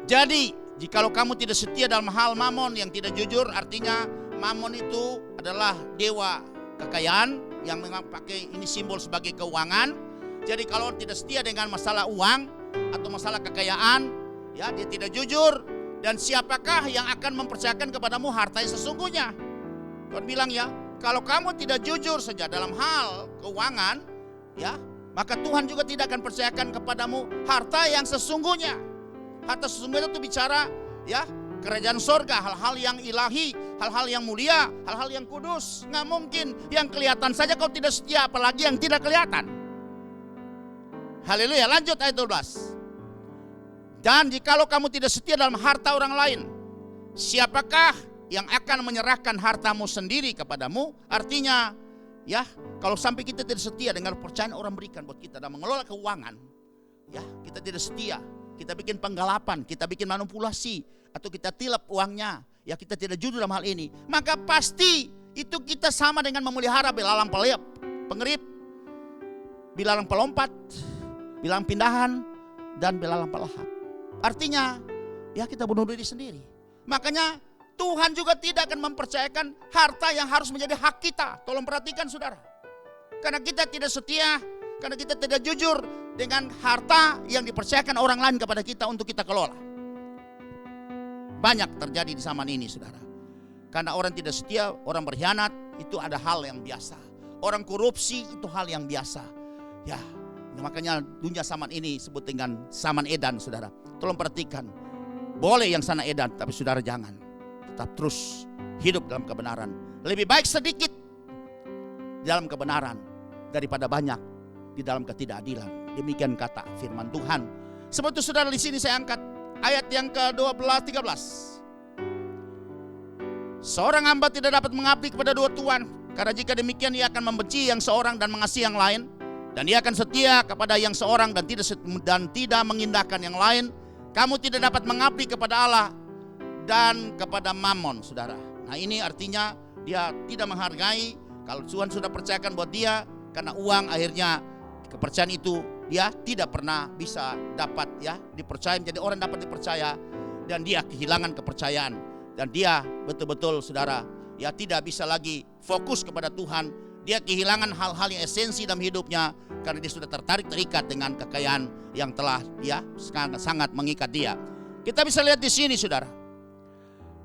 Jadi, jikalau kamu tidak setia dalam hal mamon yang tidak jujur, artinya mamon itu adalah dewa kekayaan yang memang pakai ini simbol sebagai keuangan. Jadi kalau tidak setia dengan masalah uang atau masalah kekayaan, ya dia tidak jujur. Dan siapakah yang akan mempercayakan kepadamu harta yang sesungguhnya? Tuhan bilang ya, kalau kamu tidak jujur saja dalam hal keuangan, ya, maka Tuhan juga tidak akan percayakan kepadamu harta yang sesungguhnya. Harta sesungguhnya itu bicara ya kerajaan sorga, hal-hal yang ilahi, hal-hal yang mulia, hal-hal yang kudus. Nggak mungkin yang kelihatan saja kau tidak setia, apalagi yang tidak kelihatan. Haleluya. Lanjut ayat 12. Dan jikalau kamu tidak setia dalam harta orang lain, siapakah yang akan menyerahkan hartamu sendiri kepadamu? Artinya ya, kalau sampai kita tidak setia dengan kepercayaan orang berikan buat kita dalam mengelola keuangan, ya kita tidak setia, kita bikin penggelapan, kita bikin manipulasi, atau kita tilap uangnya, ya kita tidak jujur dalam hal ini, maka pasti itu kita sama dengan memelihara belalang pengerip, belalang pelompat, belalang pindahan, dan belalang pelahap. Artinya ya kita bunuh diri sendiri. Makanya Tuhan juga tidak akan mempercayakan harta yang harus menjadi hak kita. Tolong perhatikan saudara. Karena kita tidak setia, karena kita tidak jujur dengan harta yang dipercayakan orang lain kepada kita untuk kita kelola. Banyak terjadi di zaman ini saudara. Karena orang tidak setia, orang berkhianat, itu ada hal yang biasa. Orang korupsi itu hal yang biasa. Ya, makanya dunia zaman ini disebut dengan zaman edan saudara. Tolong perhatikan. Boleh yang sana edan, tapi saudara jangan. Tetap terus hidup dalam kebenaran. Lebih baik sedikit dalam kebenaran daripada banyak di dalam ketidakadilan. Demikian kata firman Tuhan. Sebab itu saudara, di sini saya angkat ayat yang ke-12 13. Seorang hamba tidak dapat mengabdi kepada dua tuan, karena jika demikian ia akan membenci yang seorang dan mengasihi yang lain, dan ia akan setia kepada yang seorang dan tidak mengindahkan yang lain. Kamu tidak dapat mengabdi kepada Allah dan kepada Mammon, saudara. Nah ini artinya dia tidak menghargai kalau Tuhan sudah percayakan buat dia, karena uang akhirnya kepercayaan itu dia tidak pernah bisa dapat ya dipercaya, menjadi orang dapat dipercaya, dan dia kehilangan kepercayaan, dan dia betul-betul saudara ya tidak bisa lagi fokus kepada Tuhan. Dia kehilangan hal-hal yang esensi dalam hidupnya karena dia sudah terikat dengan kekayaan yang telah dia sangat mengikat dia. Kita bisa lihat di sini saudara.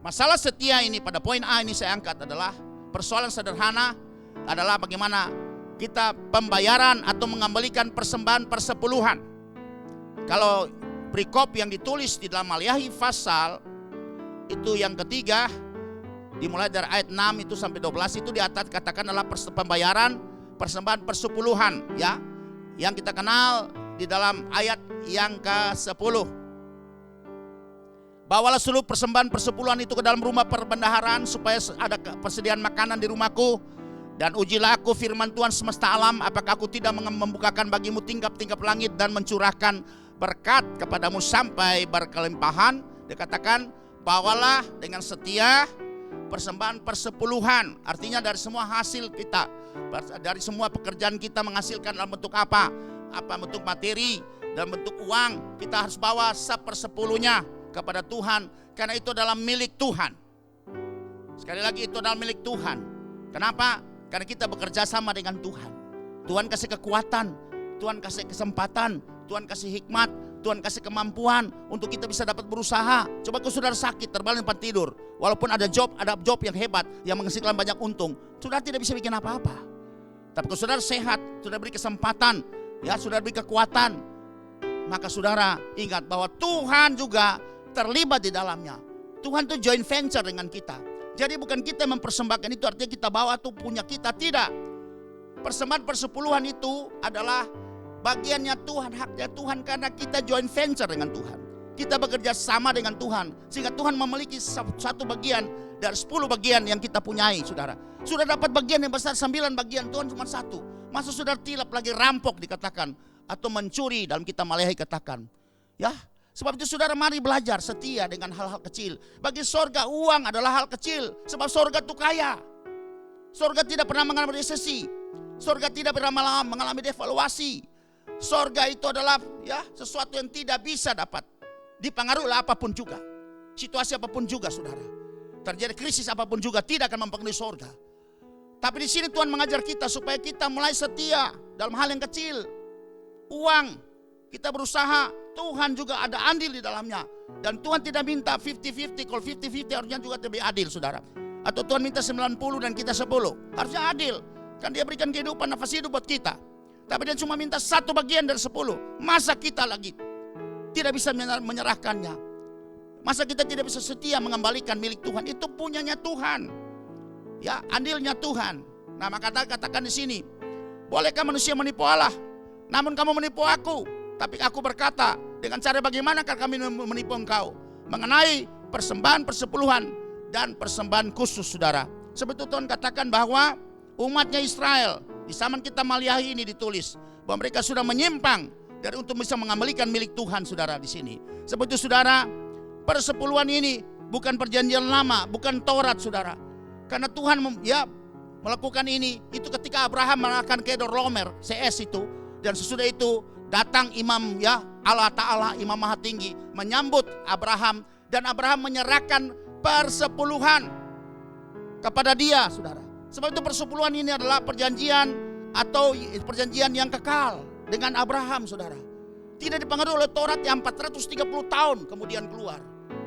Masalah setia ini pada poin A ini saya angkat adalah persoalan sederhana, adalah bagaimana kita pembayaran atau mengembalikan persembahan persepuluhan. Kalau perikop yang ditulis di dalam Maliahi pasal itu yang ketiga, dimulai dari ayat 6 itu sampai 12 itu di atas katakan adalah pembayaran persembahan persepuluhan ya, yang kita kenal di dalam ayat yang ke-10. Bawalah seluruh persembahan persepuluhan itu ke dalam rumah perbendaharaan supaya ada persediaan makanan di rumahku, dan ujilah aku firman Tuhan semesta alam, apakah aku tidak membukakan bagimu tingkap-tingkap langit dan mencurahkan berkat kepadamu sampai berkelimpahan. Dikatakan bawalah dengan setia persembahan persepuluhan, artinya dari semua hasil kita, dari semua pekerjaan kita menghasilkan dalam bentuk apa bentuk materi, dalam bentuk uang, kita harus bawa sepersepuluhnya kepada Tuhan, karena itu adalah milik Tuhan. Sekali lagi, itu adalah milik Tuhan. Kenapa? Karena kita bekerja sama dengan Tuhan. Tuhan kasih kekuatan, Tuhan kasih kesempatan, Tuhan kasih hikmat, Tuhan kasih kemampuan untuk kita bisa dapat berusaha. Coba kalau saudara sakit, terbaling tempat tidur, walaupun ada job yang hebat, yang menghasilkan banyak untung, saudara tidak bisa bikin apa-apa. Tapi kalau saudara sehat, saudara beri kesempatan, ya saudara beri kekuatan, maka saudara ingat bahwa Tuhan juga terlibat di dalamnya. Tuhan tuh joint venture dengan kita. Jadi bukan kita yang mempersembahkan itu artinya kita bawa tuh punya kita, tidak. Persembahan persepuluhan itu adalah bagiannya Tuhan, haknya Tuhan, karena kita joint venture dengan Tuhan. Kita bekerja sama dengan Tuhan sehingga Tuhan memiliki satu bagian dari 10 bagian yang kita punyai, saudara. Sudah dapat bagian yang besar 9 bagian, Tuhan cuma 1. Masa sudah tilap lagi, rampok dikatakan, atau mencuri dalam kitab Maleakhi katakan. Ya, sebab itu saudara mari belajar setia dengan hal-hal kecil. Bagi sorga uang adalah hal kecil, sebab sorga itu kaya. Sorga tidak pernah mengalami resesi. Sorga tidak pernah mengalami devaluasi. Sorga itu adalah ya sesuatu yang tidak bisa dapat dipengaruhi oleh apapun juga. Situasi apapun juga, saudara. Terjadi krisis apapun juga tidak akan mempengaruhi sorga. Tapi di sini Tuhan mengajar kita supaya kita mulai setia dalam hal yang kecil. Uang, kita berusaha, Tuhan juga ada andil di dalamnya. Dan Tuhan tidak minta 50-50, kalau 50-50 harusnya juga lebih adil, saudara. Atau Tuhan minta 90 dan kita 10, harusnya adil. Kan dia berikan kehidupan, nafas hidup buat kita. Tapi dia cuma minta 1 bagian dari 10. Masa kita lagi tidak bisa menyerahkannya? Masa kita tidak bisa setia mengembalikan milik Tuhan? Itu punyanya Tuhan. Ya, andilnya Tuhan. Nah, maka katakan di sini, bolehkah manusia menipu Allah? Namun kamu menipu aku. Tapi aku berkata, dengan cara bagaimana kami menipu engkau? Mengenai persembahan persepuluhan dan persembahan khusus, saudara. Sebab itu Tuhan katakan bahwa umatnya Israel di zaman kitab Maleakhi ini ditulis bahwa mereka sudah menyimpang dari untuk bisa mengembalikan milik Tuhan, saudara, di sini. Sebab itu, saudara, persepuluhan ini bukan perjanjian lama, bukan Taurat, saudara. Karena Tuhan melakukan ini itu ketika Abraham melakukan Kedorlaomer CS itu, dan sesudah itu datang imam Allah Ta'ala, imam maha tinggi menyambut Abraham, dan Abraham menyerahkan persepuluhan kepada dia, saudara. Sebab itu persepuluhan ini adalah perjanjian atau perjanjian yang kekal dengan Abraham, saudara. Tidak dipengaruhi oleh Taurat yang 430 tahun kemudian keluar.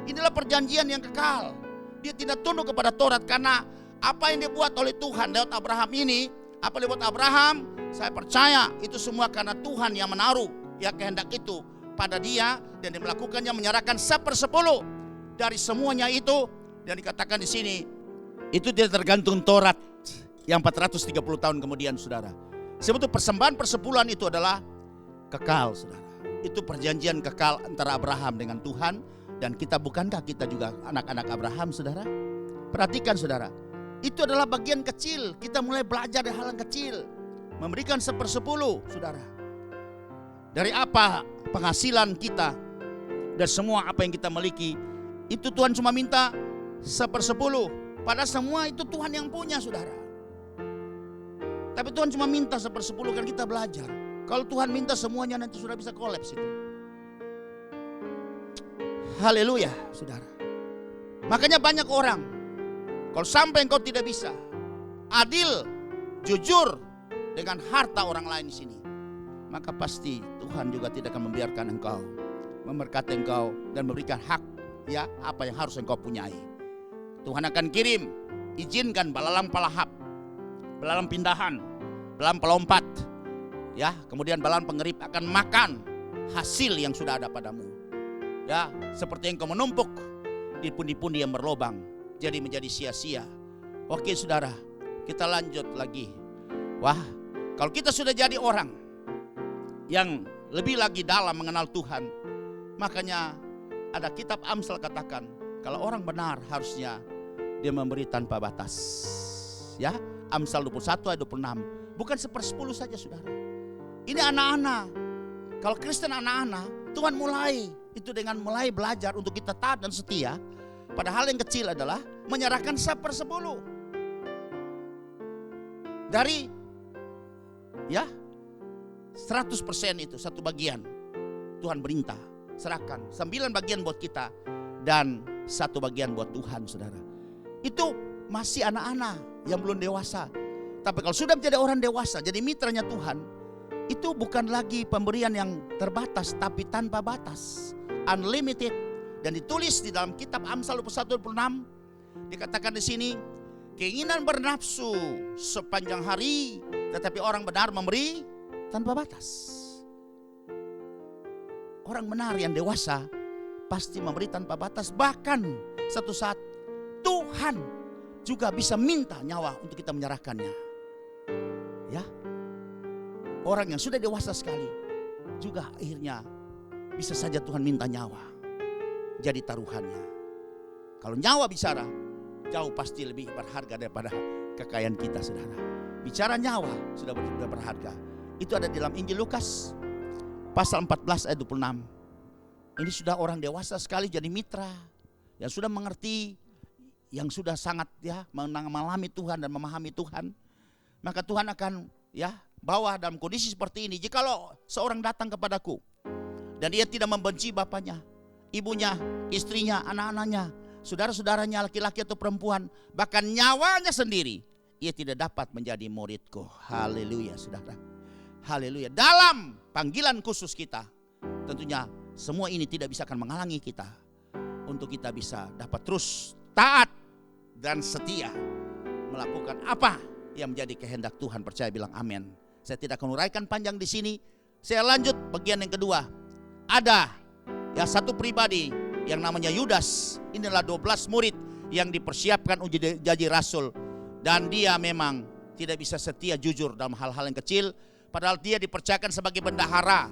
Inilah perjanjian yang kekal. Dia tidak tunduk kepada Taurat karena apa yang dibuat oleh Tuhan lewat Abraham ini, apa yang dibuat Abraham, saya percaya itu semua karena Tuhan yang menaruh kehendak itu pada dia, dan dia melakukannya, menyerahkan 1/10 dari semuanya itu. Dan dikatakan di sini itu tidak tergantung Taurat yang 430 tahun kemudian, saudara. Sebab itu persembahan persepuluhan itu adalah kekal, saudara. Itu perjanjian kekal antara Abraham dengan Tuhan. Dan kita, bukankah kita juga anak-anak Abraham, saudara? Perhatikan, saudara, itu adalah bagian kecil. Kita mulai belajar dari hal yang kecil, memberikan 1/10, saudara. Dari apa penghasilan kita dan semua apa yang kita miliki, itu Tuhan cuma minta 1/10. Padahal semua itu Tuhan yang punya, saudara. Tapi Tuhan cuma minta 1/10 kan kita belajar. Kalau Tuhan minta semuanya nanti sudah bisa kolaps itu. Haleluya, saudara. Makanya banyak orang, kalau sampai engkau tidak bisa adil, jujur dengan harta orang lain di sini, maka pasti Tuhan juga tidak akan membiarkan engkau, memberkati engkau dan memberikan hak apa yang harus engkau punyai. Tuhan akan kirim, izinkan belalang pelahap, belalang pindahan, belalang pelompat, kemudian belalang pengerip akan makan hasil yang sudah ada padamu. Seperti yang kau menumpuk di pundi-pundi yang berlobang, jadi menjadi sia-sia. Oke, saudara, kita lanjut lagi. Kalau kita sudah jadi orang yang lebih lagi dalam mengenal Tuhan, makanya ada kitab Amsal katakan, kalau orang benar harusnya dia memberi tanpa batas. Amsal 21 ayat 26. Bukan 1/10 saja, saudara. Ini anak-anak. Kalau Kristen anak-anak, Tuhan mulai itu dengan mulai belajar untuk kita taat dan setia. Padahal yang kecil adalah menyerahkan 1/10 dari 100% itu, 1 bagian Tuhan perintah, serahkan 9 bagian buat kita dan 1 bagian buat Tuhan, saudara. Itu masih anak-anak yang belum dewasa. Tapi kalau sudah menjadi orang dewasa, jadi mitranya Tuhan, itu bukan lagi pemberian yang terbatas, tapi tanpa batas, unlimited. Dan ditulis di dalam kitab Amsal 21:26, dikatakan di sini, keinginan bernafsu sepanjang hari, tetapi orang benar memberi tanpa batas. Orang benar yang dewasa pasti memberi tanpa batas. Bahkan satu saat Tuhan juga bisa minta nyawa untuk kita menyerahkannya. Ya, orang yang sudah dewasa sekali juga akhirnya bisa saja Tuhan minta nyawa jadi taruhannya. Kalau nyawa bicara, jauh pasti lebih berharga daripada kekayaan kita, saudara. Bicara nyawa sudah berharga. Itu ada di dalam Injil Lukas pasal 14 ayat 26. Ini sudah orang dewasa sekali jadi mitra, yang sudah mengerti, yang sudah sangat mengalami Tuhan dan memahami Tuhan. Maka Tuhan akan bawa dalam kondisi seperti ini. Jikalau seorang datang kepadaku dan dia tidak membenci bapaknya, ibunya, istrinya, anak-anaknya, saudara-saudaranya laki-laki atau perempuan, bahkan nyawanya sendiri, ia tidak dapat menjadi muridku. Haleluya, saudara. Haleluya. Dalam panggilan khusus kita, tentunya semua ini tidak bisa akan menghalangi kita untuk kita bisa dapat terus taat dan setia melakukan apa yang menjadi kehendak Tuhan. Percaya bilang amin. Saya tidak akan uraikan panjang di sini. Saya lanjut bagian yang kedua. Ada satu pribadi yang namanya Yudas. Inilah 12 murid yang dipersiapkan untuk jadi rasul, dan dia memang tidak bisa setia jujur dalam hal-hal yang kecil, padahal dia dipercayakan sebagai bendahara.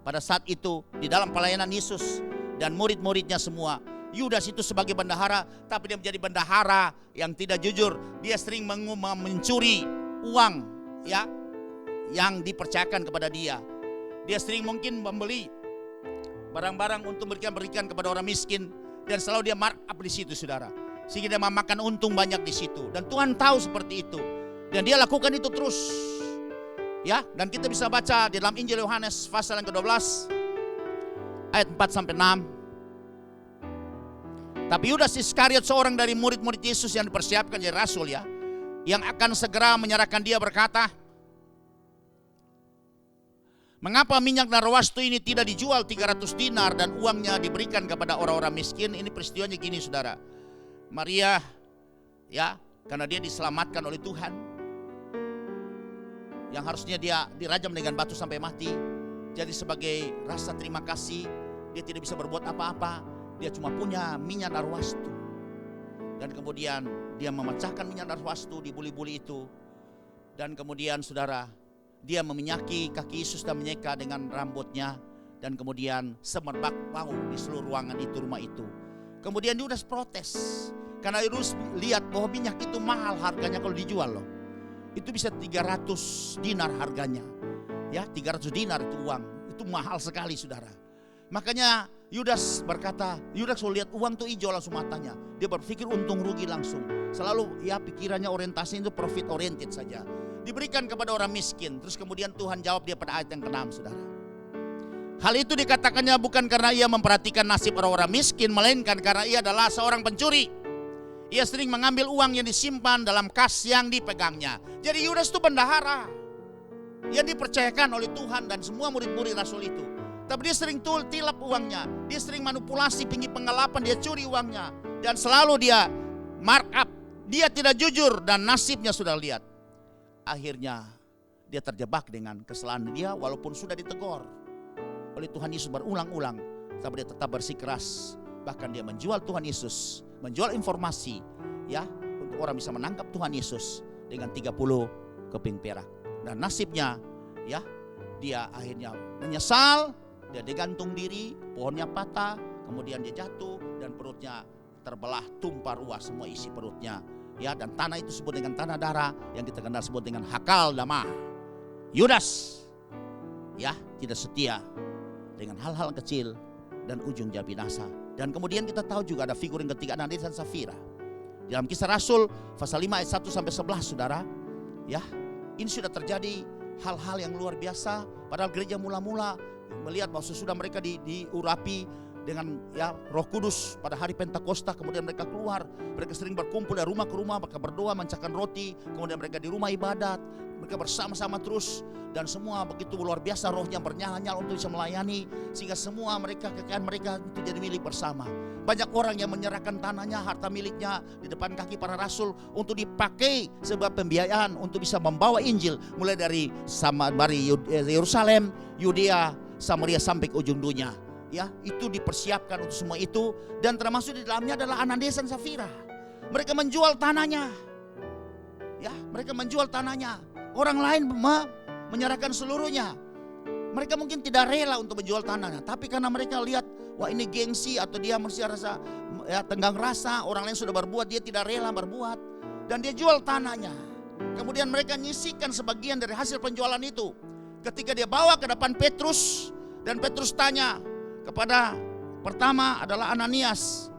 Pada saat itu di dalam pelayanan Yesus dan murid-muridnya semua, Yudas itu sebagai bendahara, tapi dia menjadi bendahara yang tidak jujur. Dia sering mencuri uang yang dipercayakan kepada dia. Dia sering mungkin membeli barang-barang untuk berikan kepada orang miskin, dan selalu dia markup di situ, saudara, sehingga dia memakan untung banyak di situ. Dan Tuhan tahu seperti itu, dan dia lakukan itu terus. Dan kita bisa baca di dalam Injil Yohanes pasal yang ke-12 ayat 4-6. Tapi Yudas Iskariot, seorang dari murid-murid Yesus yang dipersiapkan jadi rasul, yang akan segera menyerahkan dia, berkata, mengapa minyak dan rawastu ini tidak dijual 300 dinar dan uangnya diberikan kepada orang-orang miskin? Ini peristiwanya gini, saudara. Maria, karena dia diselamatkan oleh Tuhan, yang harusnya dia dirajam dengan batu sampai mati, jadi sebagai rasa terima kasih, dia tidak bisa berbuat apa-apa. Dia cuma punya minyak narwastu, dan kemudian dia memecahkan minyak narwastu di buli-buli itu, dan kemudian saudara, dia meminyaki kaki Yesus dan menyeka dengan rambutnya, dan kemudian semerbak bau di seluruh ruangan itu, rumah itu. Kemudian Yudas protes karena Yudas lihat bahwa minyak itu mahal harganya kalau dijual loh. Itu bisa 300 dinar harganya. 300 dinar itu uang. Itu mahal sekali, saudara. Makanya Yudas berkata, Yudas kalau lihat uang tuh hijau langsung matanya. Dia berpikir untung rugi langsung. Selalu pikirannya orientasinya itu profit oriented saja. Diberikan kepada orang miskin. Terus kemudian Tuhan jawab dia pada ayat yang ke-6, saudara. Hal itu dikatakannya bukan karena ia memperhatikan nasib orang-orang miskin, melainkan karena ia adalah seorang pencuri. Ia sering mengambil uang yang disimpan dalam kas yang dipegangnya. Jadi Yudas itu bendahara yang dipercayakan oleh Tuhan dan semua murid-murid rasul itu. Tapi dia sering tilap uangnya. Dia sering manipulasi, penggelapan, dia curi uangnya. Dan selalu dia markup. Dia tidak jujur dan nasibnya sudah lihat. Akhirnya dia terjebak dengan kesalahan dia walaupun sudah ditegur oleh Tuhan Yesus berulang-ulang. Tapi dia tetap bersikeras. Bahkan dia menjual Tuhan Yesus, menjual informasi untuk orang bisa menangkap Tuhan Yesus dengan 30 keping perak. Dan nasibnya dia akhirnya menyesal, dia digantung diri, pohonnya patah, kemudian dia jatuh dan perutnya terbelah, tumpah ruah semua isi perutnya. Dan tanah itu disebut dengan tanah darah yang kita kenal sebut dengan Hakal Dama. Yudas tidak setia dengan hal-hal kecil dan ujungnya binasa. Dan kemudian kita tahu juga ada figur yang ketiga, Ananias dan Safira. Dalam Kisah Rasul pasal 5 ayat 1-11, saudara, ini sudah terjadi hal-hal yang luar biasa. Padahal gereja mula-mula melihat bahwa sesudah mereka diurapi dengan Roh Kudus pada hari Pentakosta, kemudian mereka keluar, mereka sering berkumpul dari rumah ke rumah, mereka berdoa, mencakkan roti, kemudian mereka di rumah ibadat, mereka bersama-sama terus, dan semua begitu luar biasa rohnya bernyala-nyala untuk bisa melayani, sehingga semua kekayaan mereka itu jadi milik bersama. Banyak orang yang menyerahkan tanahnya, harta miliknya di depan kaki para rasul untuk dipakai sebagai pembiayaan untuk bisa membawa Injil mulai dari Yerusalem, Yudea, Samaria sampai ke ujung dunia. Itu dipersiapkan untuk semua itu, dan termasuk di dalamnya adalah Ananias dan Safira. Mereka menjual tanahnya. Ya, mereka menjual tanahnya. Orang lain menyerahkan seluruhnya. Mereka mungkin tidak rela untuk menjual tanahnya, tapi karena mereka lihat, wah ini gengsi atau dia mesti rasa ya tenggang rasa, orang lain sudah berbuat, dia tidak rela berbuat, dan dia jual tanahnya. Kemudian mereka nyisikan sebagian dari hasil penjualan itu. Ketika dia bawa ke depan Petrus, dan Petrus tanya kepada pertama adalah Ananias,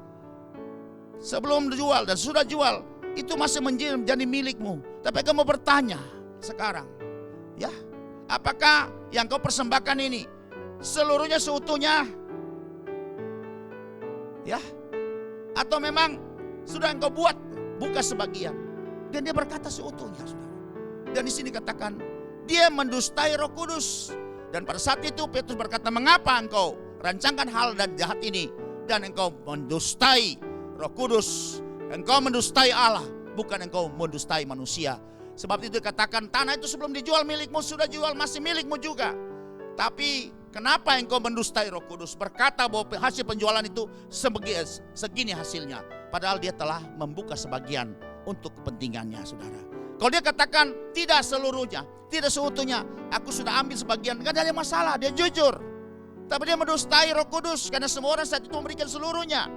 sebelum dijual dan sudah jual, itu masih menjadi milikmu. Tapi kamu bertanya sekarang, ya, apakah yang kau persembahkan ini seluruhnya seutuhnya? Ya, atau memang sudah engkau buka sebagian? Dan dia berkata seutuhnya, saudara. Dan di sini katakan dia mendustai Roh Kudus. Dan pada saat itu Petrus berkata, mengapa engkau rancangkan hal dan jahat ini dan engkau mendustai Roh Kudus? Engkau mendustai Allah, bukan engkau mendustai manusia. Sebab itu dikatakan tanah itu sebelum dijual milikmu, sudah jual masih milikmu juga. Tapi kenapa engkau mendustai Roh Kudus? Berkata bahwa hasil penjualan itu segini hasilnya. Padahal dia telah membuka sebagian untuk kepentingannya, saudara. Kalau dia katakan tidak seluruhnya, tidak seutuhnya, aku sudah ambil sebagian, gak ada masalah, dia jujur. Tapi dia mendustai Roh Kudus karena semua orang saat itu memberikan seluruhnya.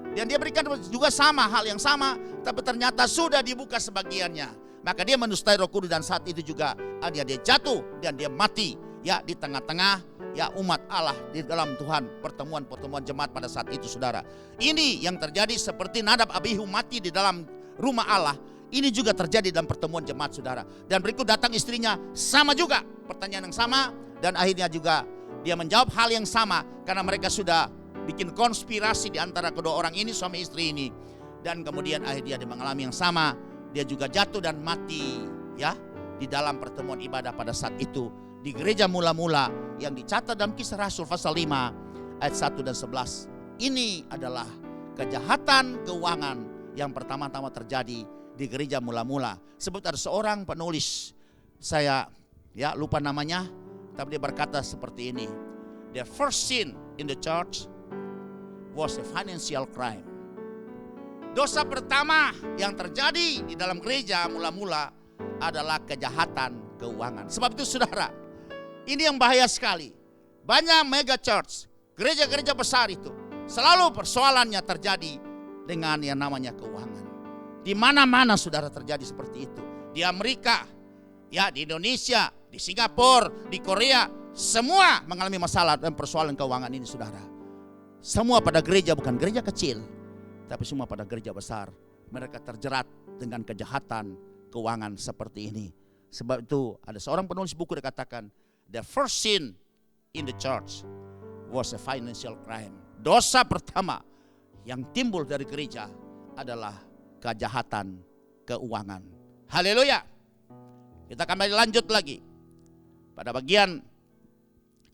Dan dia berikan juga sama, hal yang sama, tapi ternyata sudah dibuka sebagiannya. Maka dia mendustai Roh Kudus dan saat itu juga dia jatuh dan dia mati ya di tengah-tengah ya umat Allah di dalam Tuhan, pertemuan jemaat pada saat itu, saudara. Ini yang terjadi seperti Nadab Abihu mati di dalam rumah Allah. Ini juga terjadi dalam pertemuan jemaat, saudara. Dan berikut datang istrinya, sama juga pertanyaan yang sama, dan akhirnya juga dia menjawab hal yang sama karena mereka sudah bikin konspirasi di antara kedua orang ini, suami istri ini. Dan kemudian akhirnya dia mengalami yang sama, dia juga jatuh dan mati ya di dalam pertemuan ibadah pada saat itu di gereja mula-mula yang dicatat dalam Kisah Rasul pasal 5 ayat 1 dan 11. Ini adalah kejahatan keuangan yang pertama-tama terjadi di gereja mula-mula. Sebut ada seorang penulis, saya ya lupa namanya, tapi dia berkata seperti ini. The first sin in the church was a financial crime. Dosa pertama yang terjadi di dalam gereja mula-mula adalah kejahatan keuangan. Sebab itu, saudara, ini yang bahaya sekali. Banyak mega church, gereja-gereja besar itu selalu persoalannya terjadi dengan yang namanya keuangan. Di mana-mana, saudara, terjadi seperti itu. Di Amerika, ya, di Indonesia, di Singapura, di Korea, semua mengalami masalah dan persoalan keuangan ini, saudara. Semua pada gereja, bukan gereja kecil, tapi semua pada gereja besar. Mereka terjerat dengan kejahatan keuangan seperti ini. Sebab itu ada seorang penulis buku yang katakan, the first sin in the church was a financial crime. Dosa pertama yang timbul dari gereja adalah kejahatan keuangan. Haleluya. Kita kembali lanjut lagi pada bagian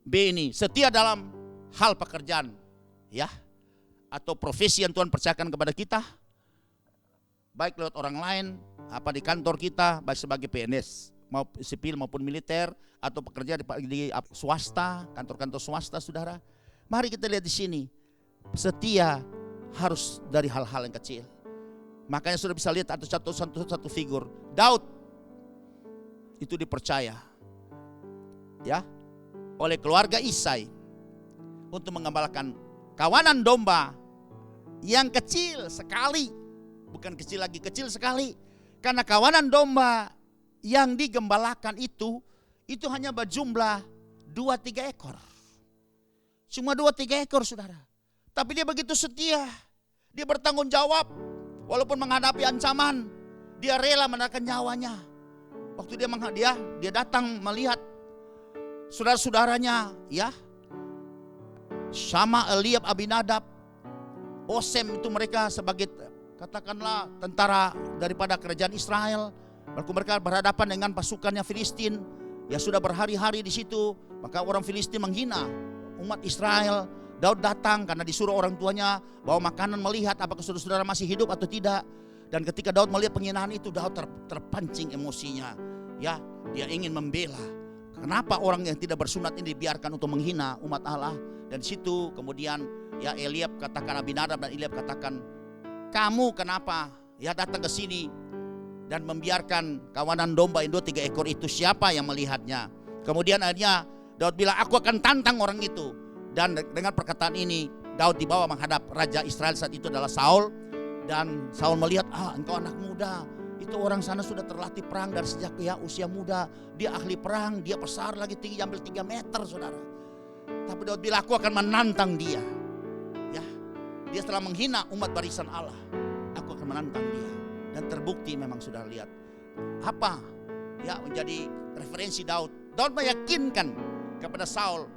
B ini, setia dalam hal pekerjaan ya atau profesi yang Tuhan percayakan kepada kita, baik lewat orang lain, apa di kantor kita, baik sebagai PNS mau sipil maupun militer, atau pekerja di swasta, kantor-kantor swasta, saudara. Mari kita lihat di sini, setia harus dari hal-hal yang kecil. Makanya sudah bisa lihat ada satu figur, Daud itu dipercaya ya oleh keluarga Isai untuk mengembalakan kawanan domba yang kecil sekali, bukan kecil lagi, kecil sekali. Karena kawanan domba yang digembalakan itu hanya berjumlah 2-3 ekor. Cuma 2-3 ekor, saudara. Tapi dia begitu setia, dia bertanggung jawab. Walaupun menghadapi ancaman, dia rela menaikkan nyawanya. Waktu dia datang melihat saudara-saudaranya ya, Sama, Eliab, Abinadab, Osem, itu mereka sebagai katakanlah tentara daripada kerajaan Israel. Mereka berhadapan dengan pasukannya Filistin. Ya sudah berhari-hari di situ, maka orang Filistin menghina umat Israel. Daud datang karena disuruh orang tuanya bawa makanan, melihat apakah saudara-saudara masih hidup atau tidak. Dan ketika Daud melihat penghinaan itu, Daud terpancing emosinya. Ya, dia ingin membela. Kenapa orang yang tidak bersunat ini dibiarkan untuk menghina umat Allah? Dan di situ kemudian ya Eliab katakan, Abinadab dan Eliab katakan, kamu kenapa ya datang ke sini dan membiarkan kawanan domba Indo 3 ekor itu, siapa yang melihatnya? Kemudian akhirnya Daud bilang, aku akan tantang orang itu. Dan dengan perkataan ini Daud dibawa menghadap Raja Israel saat itu adalah Saul. Dan Saul melihat, engkau anak muda, itu orang sana sudah terlatih perang dari sejak usia muda. Dia ahli perang, dia besar lagi, tinggi hampir 3 meter saudara. Tapi Daud bilang, aku akan menantang dia. Ya, dia telah menghina umat barisan Allah, aku akan menantang dia. Dan terbukti memang sudah lihat apa ya menjadi referensi Daud. Daud meyakinkan kepada Saul,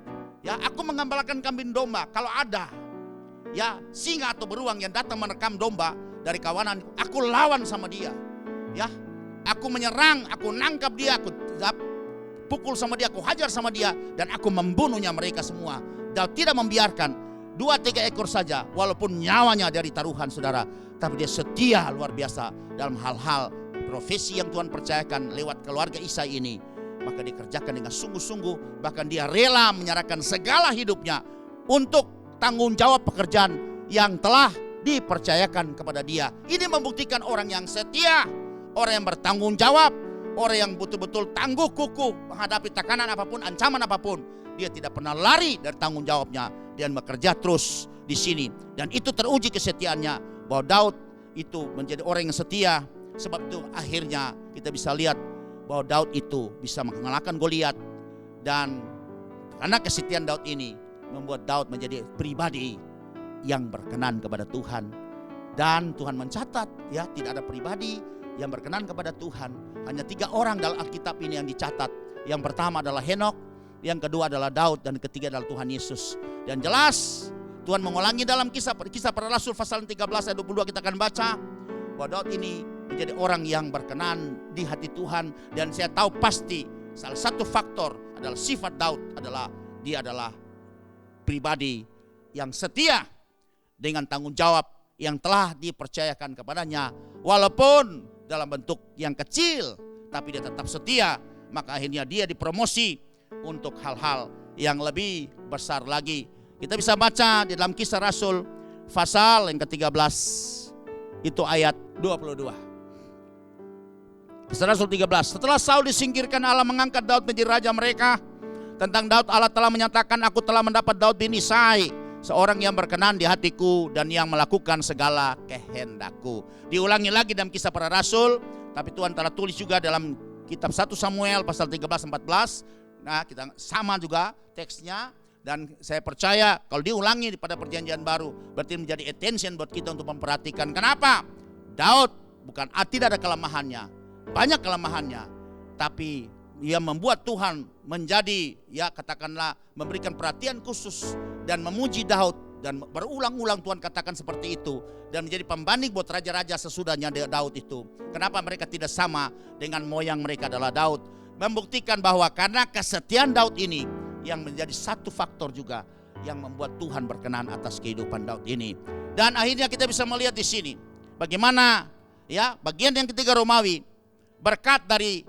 ya aku mengembalakan kambing domba. Kalau ada ya singa atau beruang yang datang merekam domba dari kawanan, aku lawan sama dia. Ya, aku menyerang, aku nangkap dia, aku pukul sama dia, aku hajar sama dia, dan aku membunuhnya mereka semua. Daud tidak membiarkan 2-3 ekor saja, walaupun nyawanya dari taruhan saudara, tapi dia setia luar biasa dalam hal-hal profesi yang Tuhan percayakan lewat keluarga Isai ini. Maka dikerjakan dengan sungguh-sungguh, bahkan dia rela menyerahkan segala hidupnya untuk tanggung jawab pekerjaan yang telah dipercayakan kepada dia. Ini membuktikan orang yang setia, orang yang bertanggung jawab, orang yang betul-betul tangguh kukuh menghadapi tekanan apapun, ancaman apapun. Dia tidak pernah lari dari tanggung jawabnya dan bekerja terus di sini. Dan itu teruji kesetiaannya, bahwa Daud itu menjadi orang yang setia. Sebab itu akhirnya kita bisa lihat bahwa Daud itu bisa mengalahkan Goliat. Dan karena kesetiaan Daud ini membuat Daud menjadi pribadi yang berkenan kepada Tuhan. Dan Tuhan mencatat ya, tidak ada pribadi yang berkenan kepada Tuhan. Hanya 3 orang dalam Alkitab ini yang dicatat. Yang pertama adalah Henok, yang kedua adalah Daud, dan ketiga adalah Tuhan Yesus. Dan jelas Tuhan mengulangi dalam kisah para rasul pasal 13 ayat 22 kita akan baca bahwa Daud ini menjadi orang yang berkenan di hati Tuhan. Dan saya tahu pasti salah satu faktor adalah sifat Daud adalah dia adalah pribadi yang setia dengan tanggung jawab yang telah dipercayakan kepadanya. Walaupun dalam bentuk yang kecil, tapi dia tetap setia. Maka akhirnya dia dipromosi untuk hal-hal yang lebih besar lagi. Kita bisa baca di dalam Kisah Rasul pasal yang ke-13 itu ayat 22. Kisah Rasul 13. Setelah Saul disingkirkan, Allah mengangkat Daud menjadi raja mereka. Tentang Daud Allah telah menyatakan, aku telah mendapat Daud bin Isai, seorang yang berkenan di hatiku dan yang melakukan segala kehendakku. Diulangi lagi dalam Kisah Para Rasul, tapi Tuhan telah tulis juga dalam kitab 1 Samuel pasal 13-14. Nah, kita sama juga teksnya. Dan saya percaya kalau diulangi pada perjanjian baru, berarti menjadi attention buat kita untuk memperhatikan. Kenapa? Daud tidak ada kelemahannya, banyak kelemahannya, tapi ia membuat Tuhan menjadi katakanlah memberikan perhatian khusus dan memuji Daud. Dan berulang-ulang Tuhan katakan seperti itu, dan menjadi pembanding buat raja-raja sesudahnya Daud itu. Kenapa mereka tidak sama dengan moyang mereka adalah Daud? Membuktikan bahwa karena kesetiaan Daud ini yang menjadi satu faktor juga yang membuat Tuhan berkenan atas kehidupan Daud ini. Dan akhirnya kita bisa melihat di sini bagaimana bagian yang ketiga Romawi, berkat dari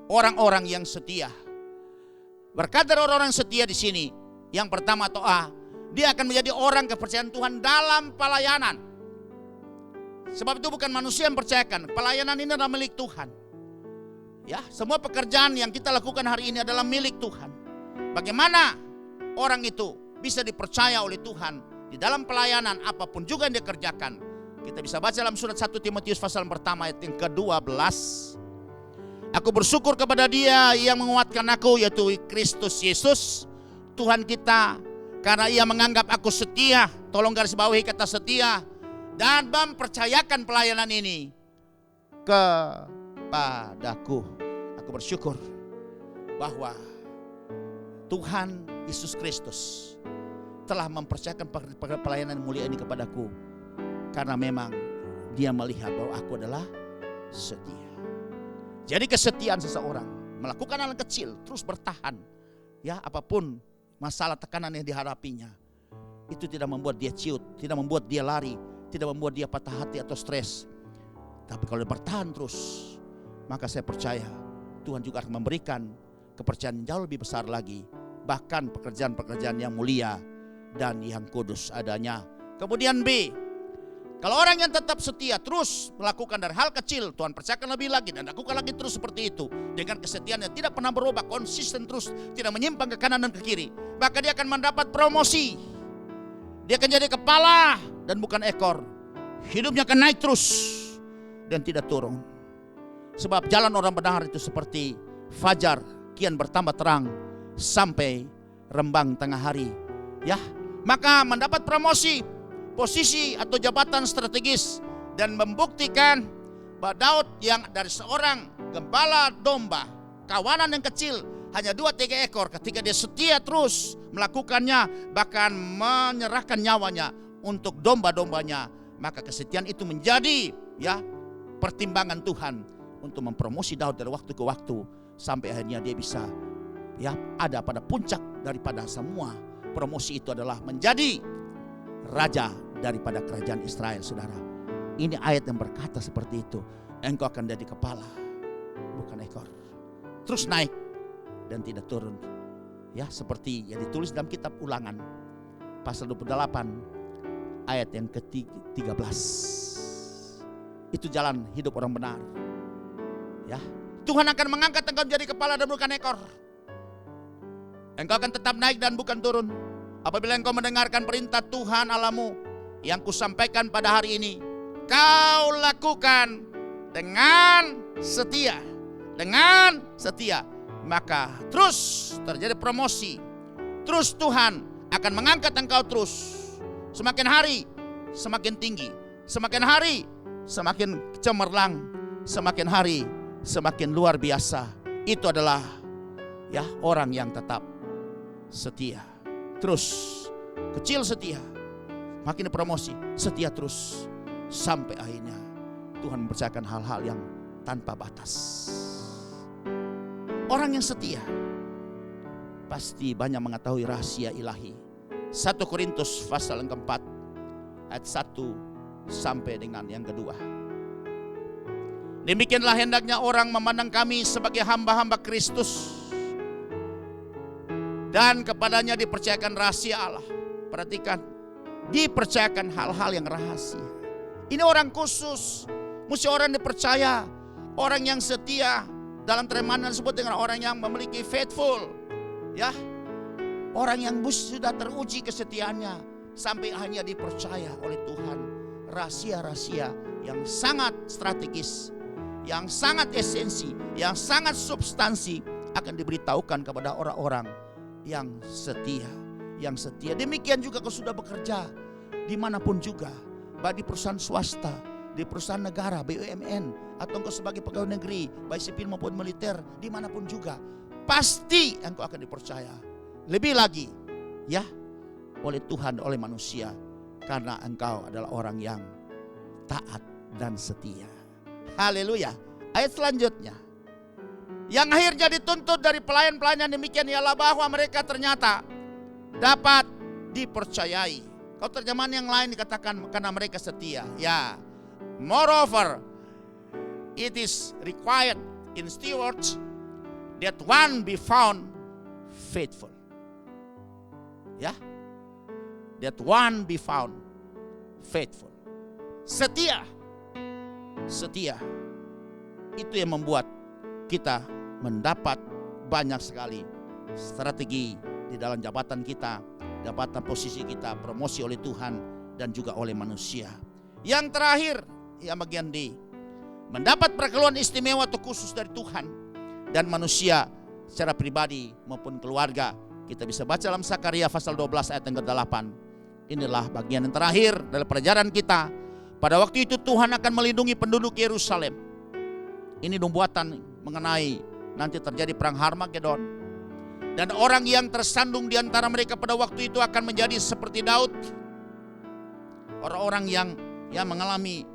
orang-orang yang setia. Berkat dari orang-orang yang setia di sini, yang pertama atau dia akan menjadi orang kepercayaan Tuhan dalam pelayanan. Sebab itu bukan manusia yang percayakan, pelayanan ini adalah milik Tuhan. Ya, semua pekerjaan yang kita lakukan hari ini adalah milik Tuhan. Bagaimana orang itu bisa dipercaya oleh Tuhan di dalam pelayanan apapun juga yang dia kerjakan. Kita bisa baca dalam surat 1 Timotius pasal pertama ayat yang ke-12. Aku bersyukur kepada Dia yang menguatkan aku, yaitu Kristus Yesus Tuhan kita, karena Ia menganggap aku setia. Tolong garis bawahi kata setia. Dan mempercayakan pelayanan ini kepadaku. Aku bersyukur bahwa Tuhan Yesus Kristus telah mempercayakan pelayanan mulia ini kepadaku, karena memang Dia melihat bahwa aku adalah setia. Jadi kesetiaan seseorang melakukan hal kecil terus bertahan, apapun masalah tekanan yang dihadapinya, itu tidak membuat dia ciut, tidak membuat dia lari, tidak membuat dia patah hati atau stres. Tapi kalau dia bertahan terus, maka saya percaya Tuhan juga akan memberikan kepercayaan jauh lebih besar lagi, bahkan pekerjaan-pekerjaan yang mulia dan yang kudus adanya. Kemudian B, Kalau orang yang tetap setia terus melakukan dari hal kecil, Tuhan percayakan lebih lagi dan lakukan lagi terus seperti itu. Dengan kesetiaan yang tidak pernah berubah, konsisten terus, tidak menyimpang ke kanan dan ke kiri. Maka dia akan mendapat promosi. Dia akan jadi kepala dan bukan ekor. Hidupnya akan naik terus dan tidak turun. Sebab jalan orang benar itu seperti fajar kian bertambah terang sampai rembang tengah hari. Ya, maka mendapat promosi, posisi atau jabatan strategis dan membuktikan bahwa Daud yang dari seorang gembala domba, kawanan yang kecil hanya 2-3 ekor, ketika dia setia terus melakukannya, bahkan menyerahkan nyawanya untuk domba-dombanya, maka kesetiaan itu menjadi pertimbangan Tuhan untuk mempromosi Daud dari waktu ke waktu sampai akhirnya dia bisa ada pada puncak daripada semua. Promosi itu adalah menjadi raja daripada kerajaan Israel, saudara. Ini ayat yang berkata seperti itu. Engkau akan jadi kepala, bukan ekor. Terus naik dan tidak turun. Ya, seperti yang ditulis dalam kitab Ulangan pasal 28 ayat yang ke-13. Itu jalan hidup orang benar. Ya, Tuhan akan mengangkat engkau menjadi kepala dan bukan ekor. Engkau akan tetap naik dan bukan turun. Apabila engkau mendengarkan perintah Tuhan Allahmu yang kusampaikan pada hari ini, kau lakukan dengan setia. Dengan setia, maka terus terjadi promosi. Terus Tuhan akan mengangkat engkau terus. Semakin hari semakin tinggi, semakin hari semakin cemerlang, semakin hari semakin luar biasa. Itu adalah orang yang tetap setia. Terus kecil setia, makin promosi, setia terus sampai akhirnya Tuhan mempercayakan hal-hal yang tanpa batas. Orang yang setia pasti banyak mengetahui rahasia ilahi. 1 Korintus pasal yang keempat ayat 1 sampai dengan yang kedua. Demikianlah hendaknya orang memandang kami sebagai hamba-hamba Kristus, dan kepadanya dipercayakan rahasia Allah. Perhatikan, dipercayakan hal-hal yang rahasia. Ini orang khusus, mesti orang dipercaya, orang yang setia. Dalam terjemahan disebut dengan orang yang memiliki faithful, orang yang sudah teruji kesetiaannya sampai akhirnya dipercaya oleh Tuhan. Rahasia-rahasia yang sangat strategis, yang sangat esensi, yang sangat substansi akan diberitahukan kepada orang-orang yang setia. Yang setia. Demikian juga kau sudah bekerja dimanapun juga, baik di perusahaan swasta, di perusahaan negara, BUMN, atau engkau sebagai pegawai negeri, baik sipil maupun militer, dimanapun juga, pasti engkau akan dipercaya. Lebih lagi, oleh Tuhan, oleh manusia, karena engkau adalah orang yang taat dan setia. Haleluya. Ayat selanjutnya, yang akhirnya dituntut dari pelayan-pelayan demikian ialah bahwa mereka ternyata dapat dipercayai. Kalau terjemahan yang lain dikatakan karena mereka setia. Moreover, it is required in stewards that one be found faithful. That one be found faithful. Setia. Setia. Itu yang membuat kita mendapat banyak sekali strategi di dalam jabatan kita, jabatan posisi kita, promosi oleh Tuhan dan juga oleh manusia. Yang terakhir, yang bagian D, mendapat perkeluaran istimewa atau khusus dari Tuhan dan manusia secara pribadi maupun keluarga. Kita bisa baca dalam Sakaria pasal 12 ayat yang ke-8. Inilah bagian yang terakhir dari pelajaran kita. Pada waktu itu Tuhan akan melindungi penduduk Yerusalem. Ini nubuatan mengenai nanti terjadi perang Harmagedon. Dan orang yang tersandung di antara mereka pada waktu itu akan menjadi seperti Daud. Orang-orang yang mengalami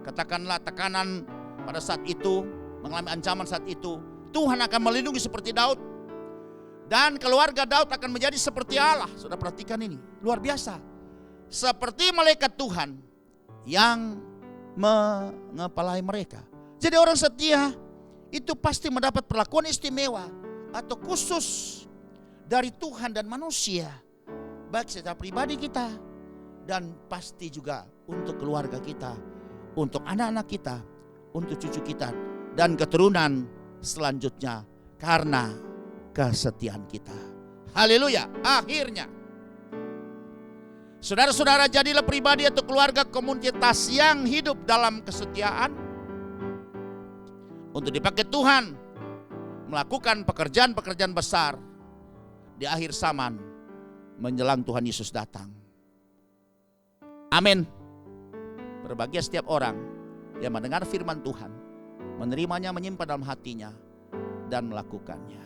katakanlah tekanan pada saat itu, mengalami ancaman saat itu, Tuhan akan melindungi seperti Daud. Dan keluarga Daud akan menjadi seperti Allah. Sudah perhatikan ini, luar biasa. Seperti malaikat Tuhan yang mengepalai mereka. Jadi orang setia itu pasti mendapat perlakuan istimewa atau khusus dari Tuhan dan manusia. Baik secara pribadi kita dan pasti juga untuk keluarga kita, untuk anak-anak kita, untuk cucu kita, dan keturunan selanjutnya karena kesetiaan kita. Haleluya. Akhirnya, saudara-saudara, jadilah pribadi atau keluarga komunitas yang hidup dalam kesetiaan untuk dipakai Tuhan melakukan pekerjaan-pekerjaan besar di akhir zaman menjelang Tuhan Yesus datang. Amin. Berbahagia setiap orang yang mendengar firman Tuhan, menerimanya, menyimpan dalam hatinya, dan melakukannya.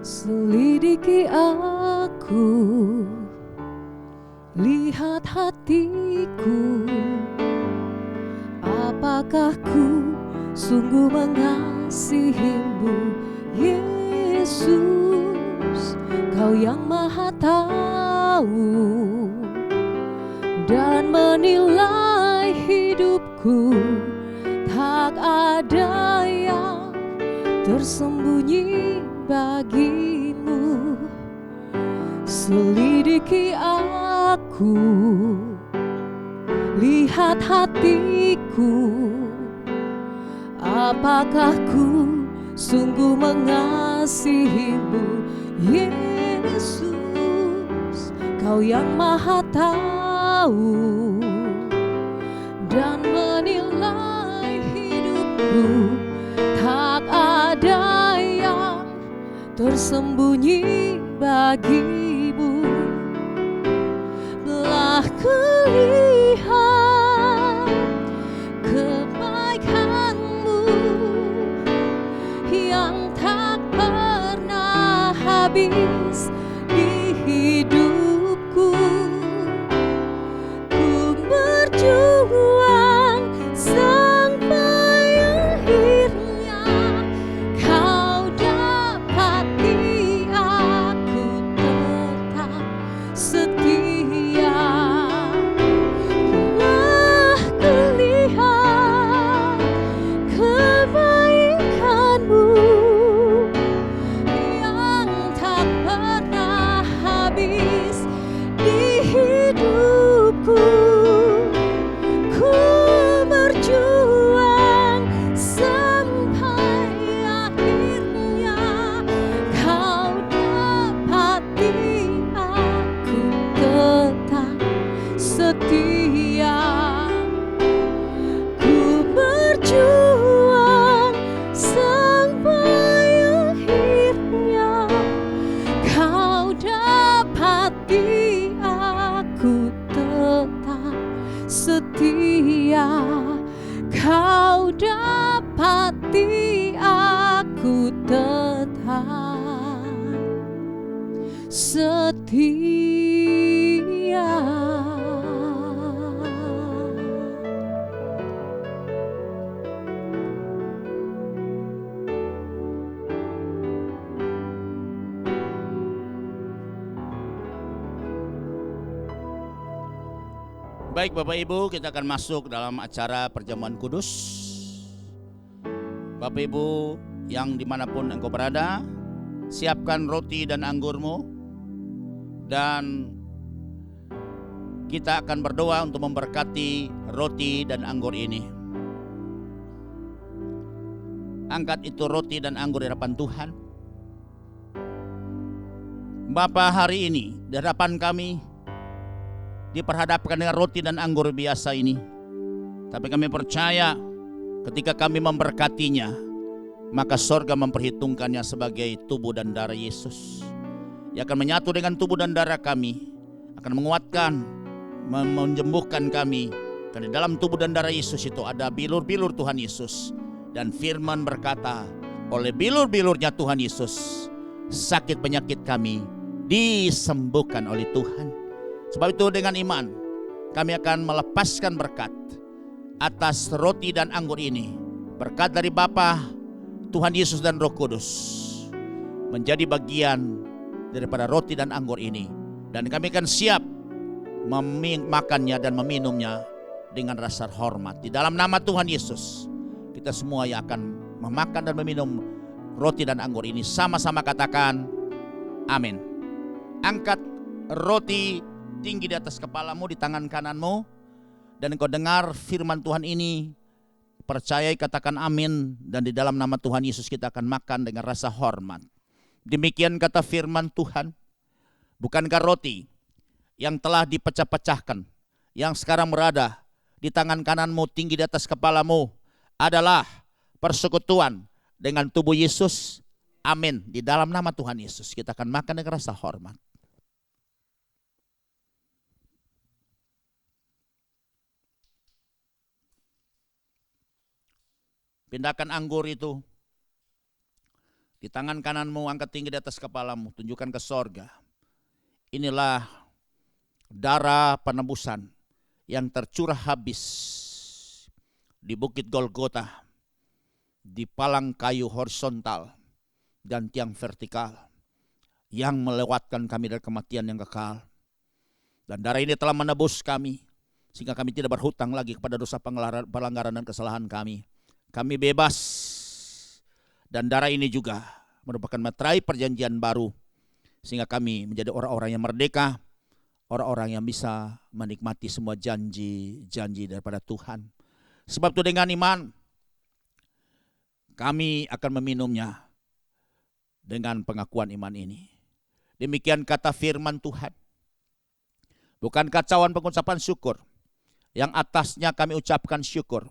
Selidiki aku, lihat hatiku, apakah ku sungguh mengasihimu, Yesus, Kau yang Maha Tahu dan menilai hidupku, tak ada yang tersembunyi bagimu. Selidiki aku, lihat hatiku, apakah ku sungguh mengasihimu, Yesus, Kau yang Maha Tahu dan menilai hidupku, tak ada yang tersembunyi bagimu. Telah kulihat kebaikan-Mu yang tak pernah habis di hidupku. Ku berjuang sampai akhirnya Kau dapati aku tetap setia. Telah kulihat kebaikan-Mu yang tak pernah habis di hidupku. Ku berjuang sampai akhirnya Kau dapati aku tetap setia. Ku berjuang sampai akhirnya Kau dapati aku tetap setia. Kau dapati aku tetap setia.
Baik Bapak Ibu, kita akan masuk dalam acara perjamuan kudus. Bapak Ibu yang dimanapun engkau berada, siapkan roti dan anggurmu, dan kita akan berdoa untuk memberkati roti dan anggur ini. Angkat itu roti dan anggur di hadapan Tuhan. Bapa, hari ini di hadapan kami diperhadapkan dengan roti dan anggur biasa ini. Tapi kami percaya ketika kami memberkatinya, maka sorga memperhitungkannya sebagai tubuh dan darah Yesus. Ia akan menyatu dengan tubuh dan darah kami, akan menguatkan, menyembuhkan kami. Karena dalam tubuh dan darah Yesus itu ada bilur-bilur Tuhan Yesus. Dan firman berkata, oleh bilur-bilurnya Tuhan Yesus, sakit penyakit kami disembuhkan oleh Tuhan. Sebab itu dengan iman kami akan melepaskan berkat atas roti dan anggur ini. Berkat dari Bapa, Tuhan Yesus dan Roh Kudus. menjadi bagian daripada roti dan anggur ini. Dan kami akan siap memakannya dan meminumnya dengan rasa hormat. Di dalam nama Tuhan Yesus, kita semua yang akan memakan dan meminum roti dan anggur ini sama-sama katakan amin. Angkat roti tinggi di atas kepalamu, di tangan kananmu, dan engkau dengar firman Tuhan ini. Percayai, katakan amin, dan di dalam nama Tuhan Yesus kita akan makan dengan rasa hormat. Demikian kata firman Tuhan. Bukankah roti yang telah dipecah-pecahkan, yang sekarang berada di tangan kananmu tinggi di atas kepalamu, adalah persekutuan dengan tubuh Yesus? Amin. Di dalam nama Tuhan Yesus kita akan makan dengan rasa hormat. Pindahkan anggur itu di tangan kananmu, angkat tinggi di atas kepalamu, tunjukkan ke sorga. Inilah darah penebusan yang tercurah habis di Bukit Golgota, di palang kayu horizontal dan tiang vertikal, yang melewatkan kami dari kematian yang kekal. Dan darah ini telah menebus kami, sehingga kami tidak berhutang lagi kepada dosa pelanggaran dan kesalahan kami. Kami bebas, dan darah ini juga merupakan materai perjanjian baru, sehingga kami menjadi orang-orang yang merdeka, orang-orang yang bisa menikmati semua janji-janji daripada Tuhan. Sebab itu dengan iman kami akan meminumnya dengan pengakuan iman ini. Demikian kata firman Tuhan. Bukan kacauan pengucapan syukur, yang atasnya kami ucapkan syukur,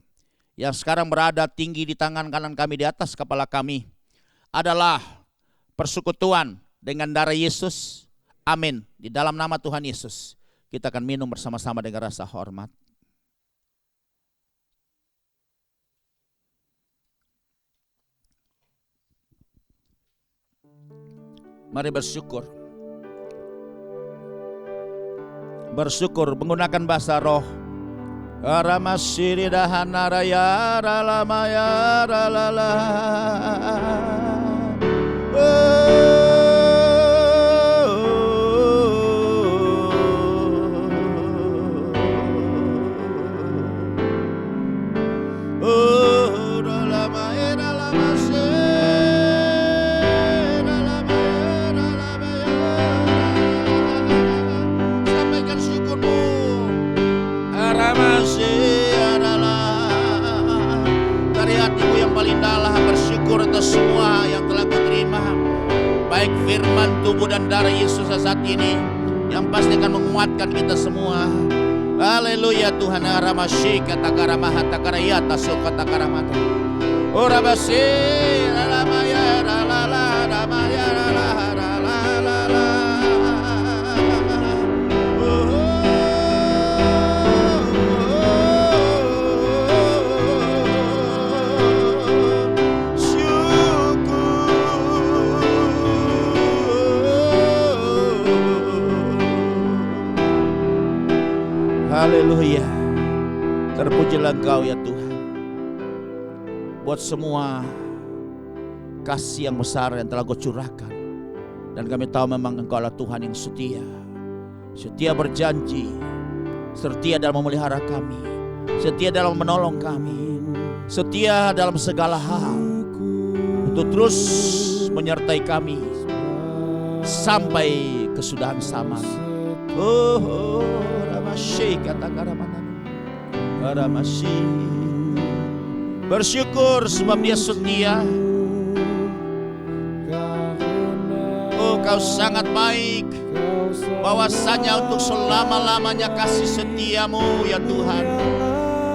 yang sekarang berada tinggi di tangan kanan kami di atas kepala kami, adalah persekutuan dengan darah Yesus. Amin. Di dalam nama Tuhan Yesus kita akan minum bersama-sama dengan rasa hormat. Mari bersyukur. Bersyukur menggunakan bahasa roh. Aramasiri dahanaraya ralamaya ralala. Dari hatimu yang paling dalam bersyukur atas semua yang telah kuterima, baik firman tubuh dan darah Yesus saat ini, yang pasti akan menguatkan kita semua. Haleluya Tuhan. Aramasyi katakaramaha takarayata sokatakaramata. Orabasi ralamaya ralala ramaya ralala. Haleluya. Terpujilah Engkau ya Tuhan, buat semua kasih yang besar yang telah Kau curahkan. Dan kami tahu memang Engkau adalah Tuhan yang setia, setia berjanji, setia dalam memelihara kami, setia dalam menolong kami, setia dalam segala hal, untuk terus menyertai kami sampai kesudahan zaman. Ramasyi katakan Ramasyi. Bersyukur sebab Dia setia. Oh, Kau sangat baik, bahwasanya untuk selama-lamanya kasih setiamu ya Tuhan,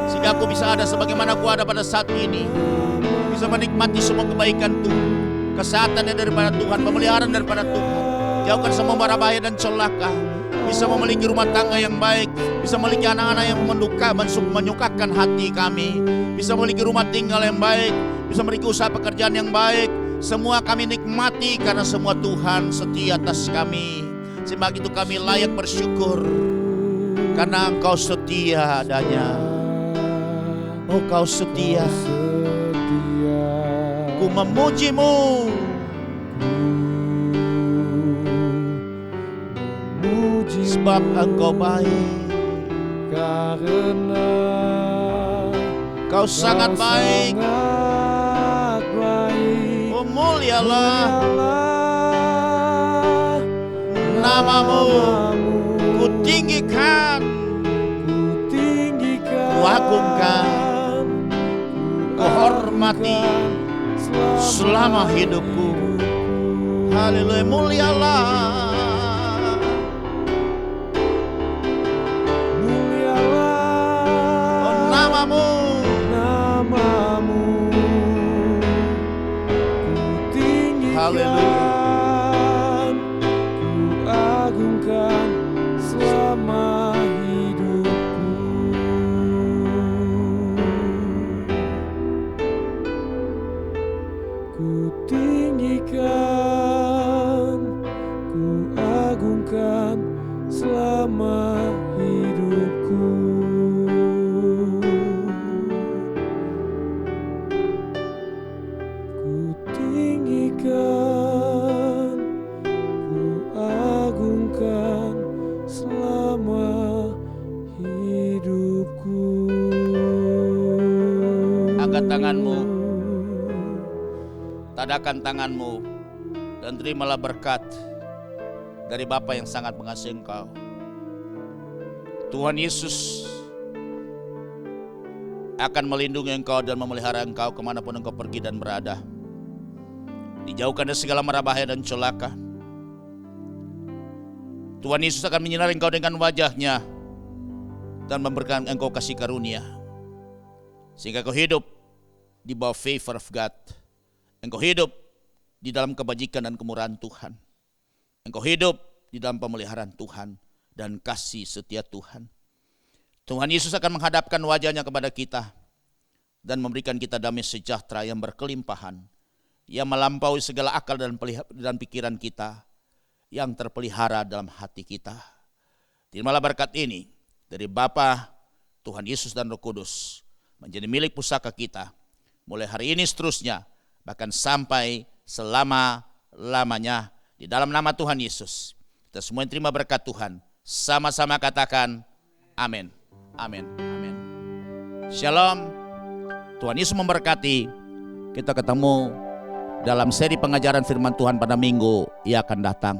sehingga aku bisa ada sebagaimana aku ada pada saat ini, bisa menikmati semua kebaikan Tuhan, kesehatan daripada Tuhan, pemeliharaan daripada Tuhan, jauhkan semua mara bahaya dan celaka, bisa memiliki rumah tangga yang baik, bisa memiliki anak-anak yang menyukakan hati kami, bisa memiliki rumah tinggal yang baik, bisa memiliki usaha pekerjaan yang baik. Semua kami nikmati karena semua Tuhan setia atas kami. Sebab itu kami layak bersyukur karena Engkau setia adanya. Oh, Kau setia. Ku memuji-Mu
Muji
sebab Engkau baik.
karena
Kau sangat baik.
sangat baik.
Oh, mulialah
Mulialah
namamu.
namamu.
Ku tinggikan,
Ku tinggikan,
ku agungkan, ku hormati selama hidupku. Haleluya, mulialah.
Mulialah
Oh, namamu.
namamu. Ku tinggikan,
Haleluya.
ku agungkan selama hidupku. Ku tinggikan, ku agungkan selama hidupku. Ku tinggikan, ku agungkan selama hidupku.
Angkat tanganmu, tadakan tanganmu, dan terimalah berkat dari Bapa yang sangat mengasihi engkau. Tuhan Yesus akan melindungi engkau dan memelihara engkau kemanapun engkau pergi dan berada. Dijauhkan dari segala mara bahaya dan celaka. Tuhan Yesus akan menyinari engkau dengan wajah-Nya dan memberikan engkau kasih karunia, sehingga engkau hidup di bawah favor of God. Engkau hidup di dalam kebajikan dan kemurahan Tuhan. Engkau hidup di dalam pemeliharaan Tuhan dan kasih setia Tuhan. Tuhan Yesus akan menghadapkan wajah-Nya kepada kita dan memberikan kita damai sejahtera yang berkelimpahan, yang melampaui segala akal dan pikiran kita, yang terpelihara dalam hati kita. Terimalah berkat ini dari Bapa, Tuhan Yesus dan Roh Kudus, menjadi milik pusaka kita mulai hari ini seterusnya, bahkan sampai selama-lamanya, di dalam nama Tuhan Yesus. Kita semua yang terima berkat Tuhan, sama-sama katakan amin. Amin. Amin. Shalom. Tuhan Yesus memberkati. Kita ketemu dalam seri pengajaran firman Tuhan pada minggu yang akan datang.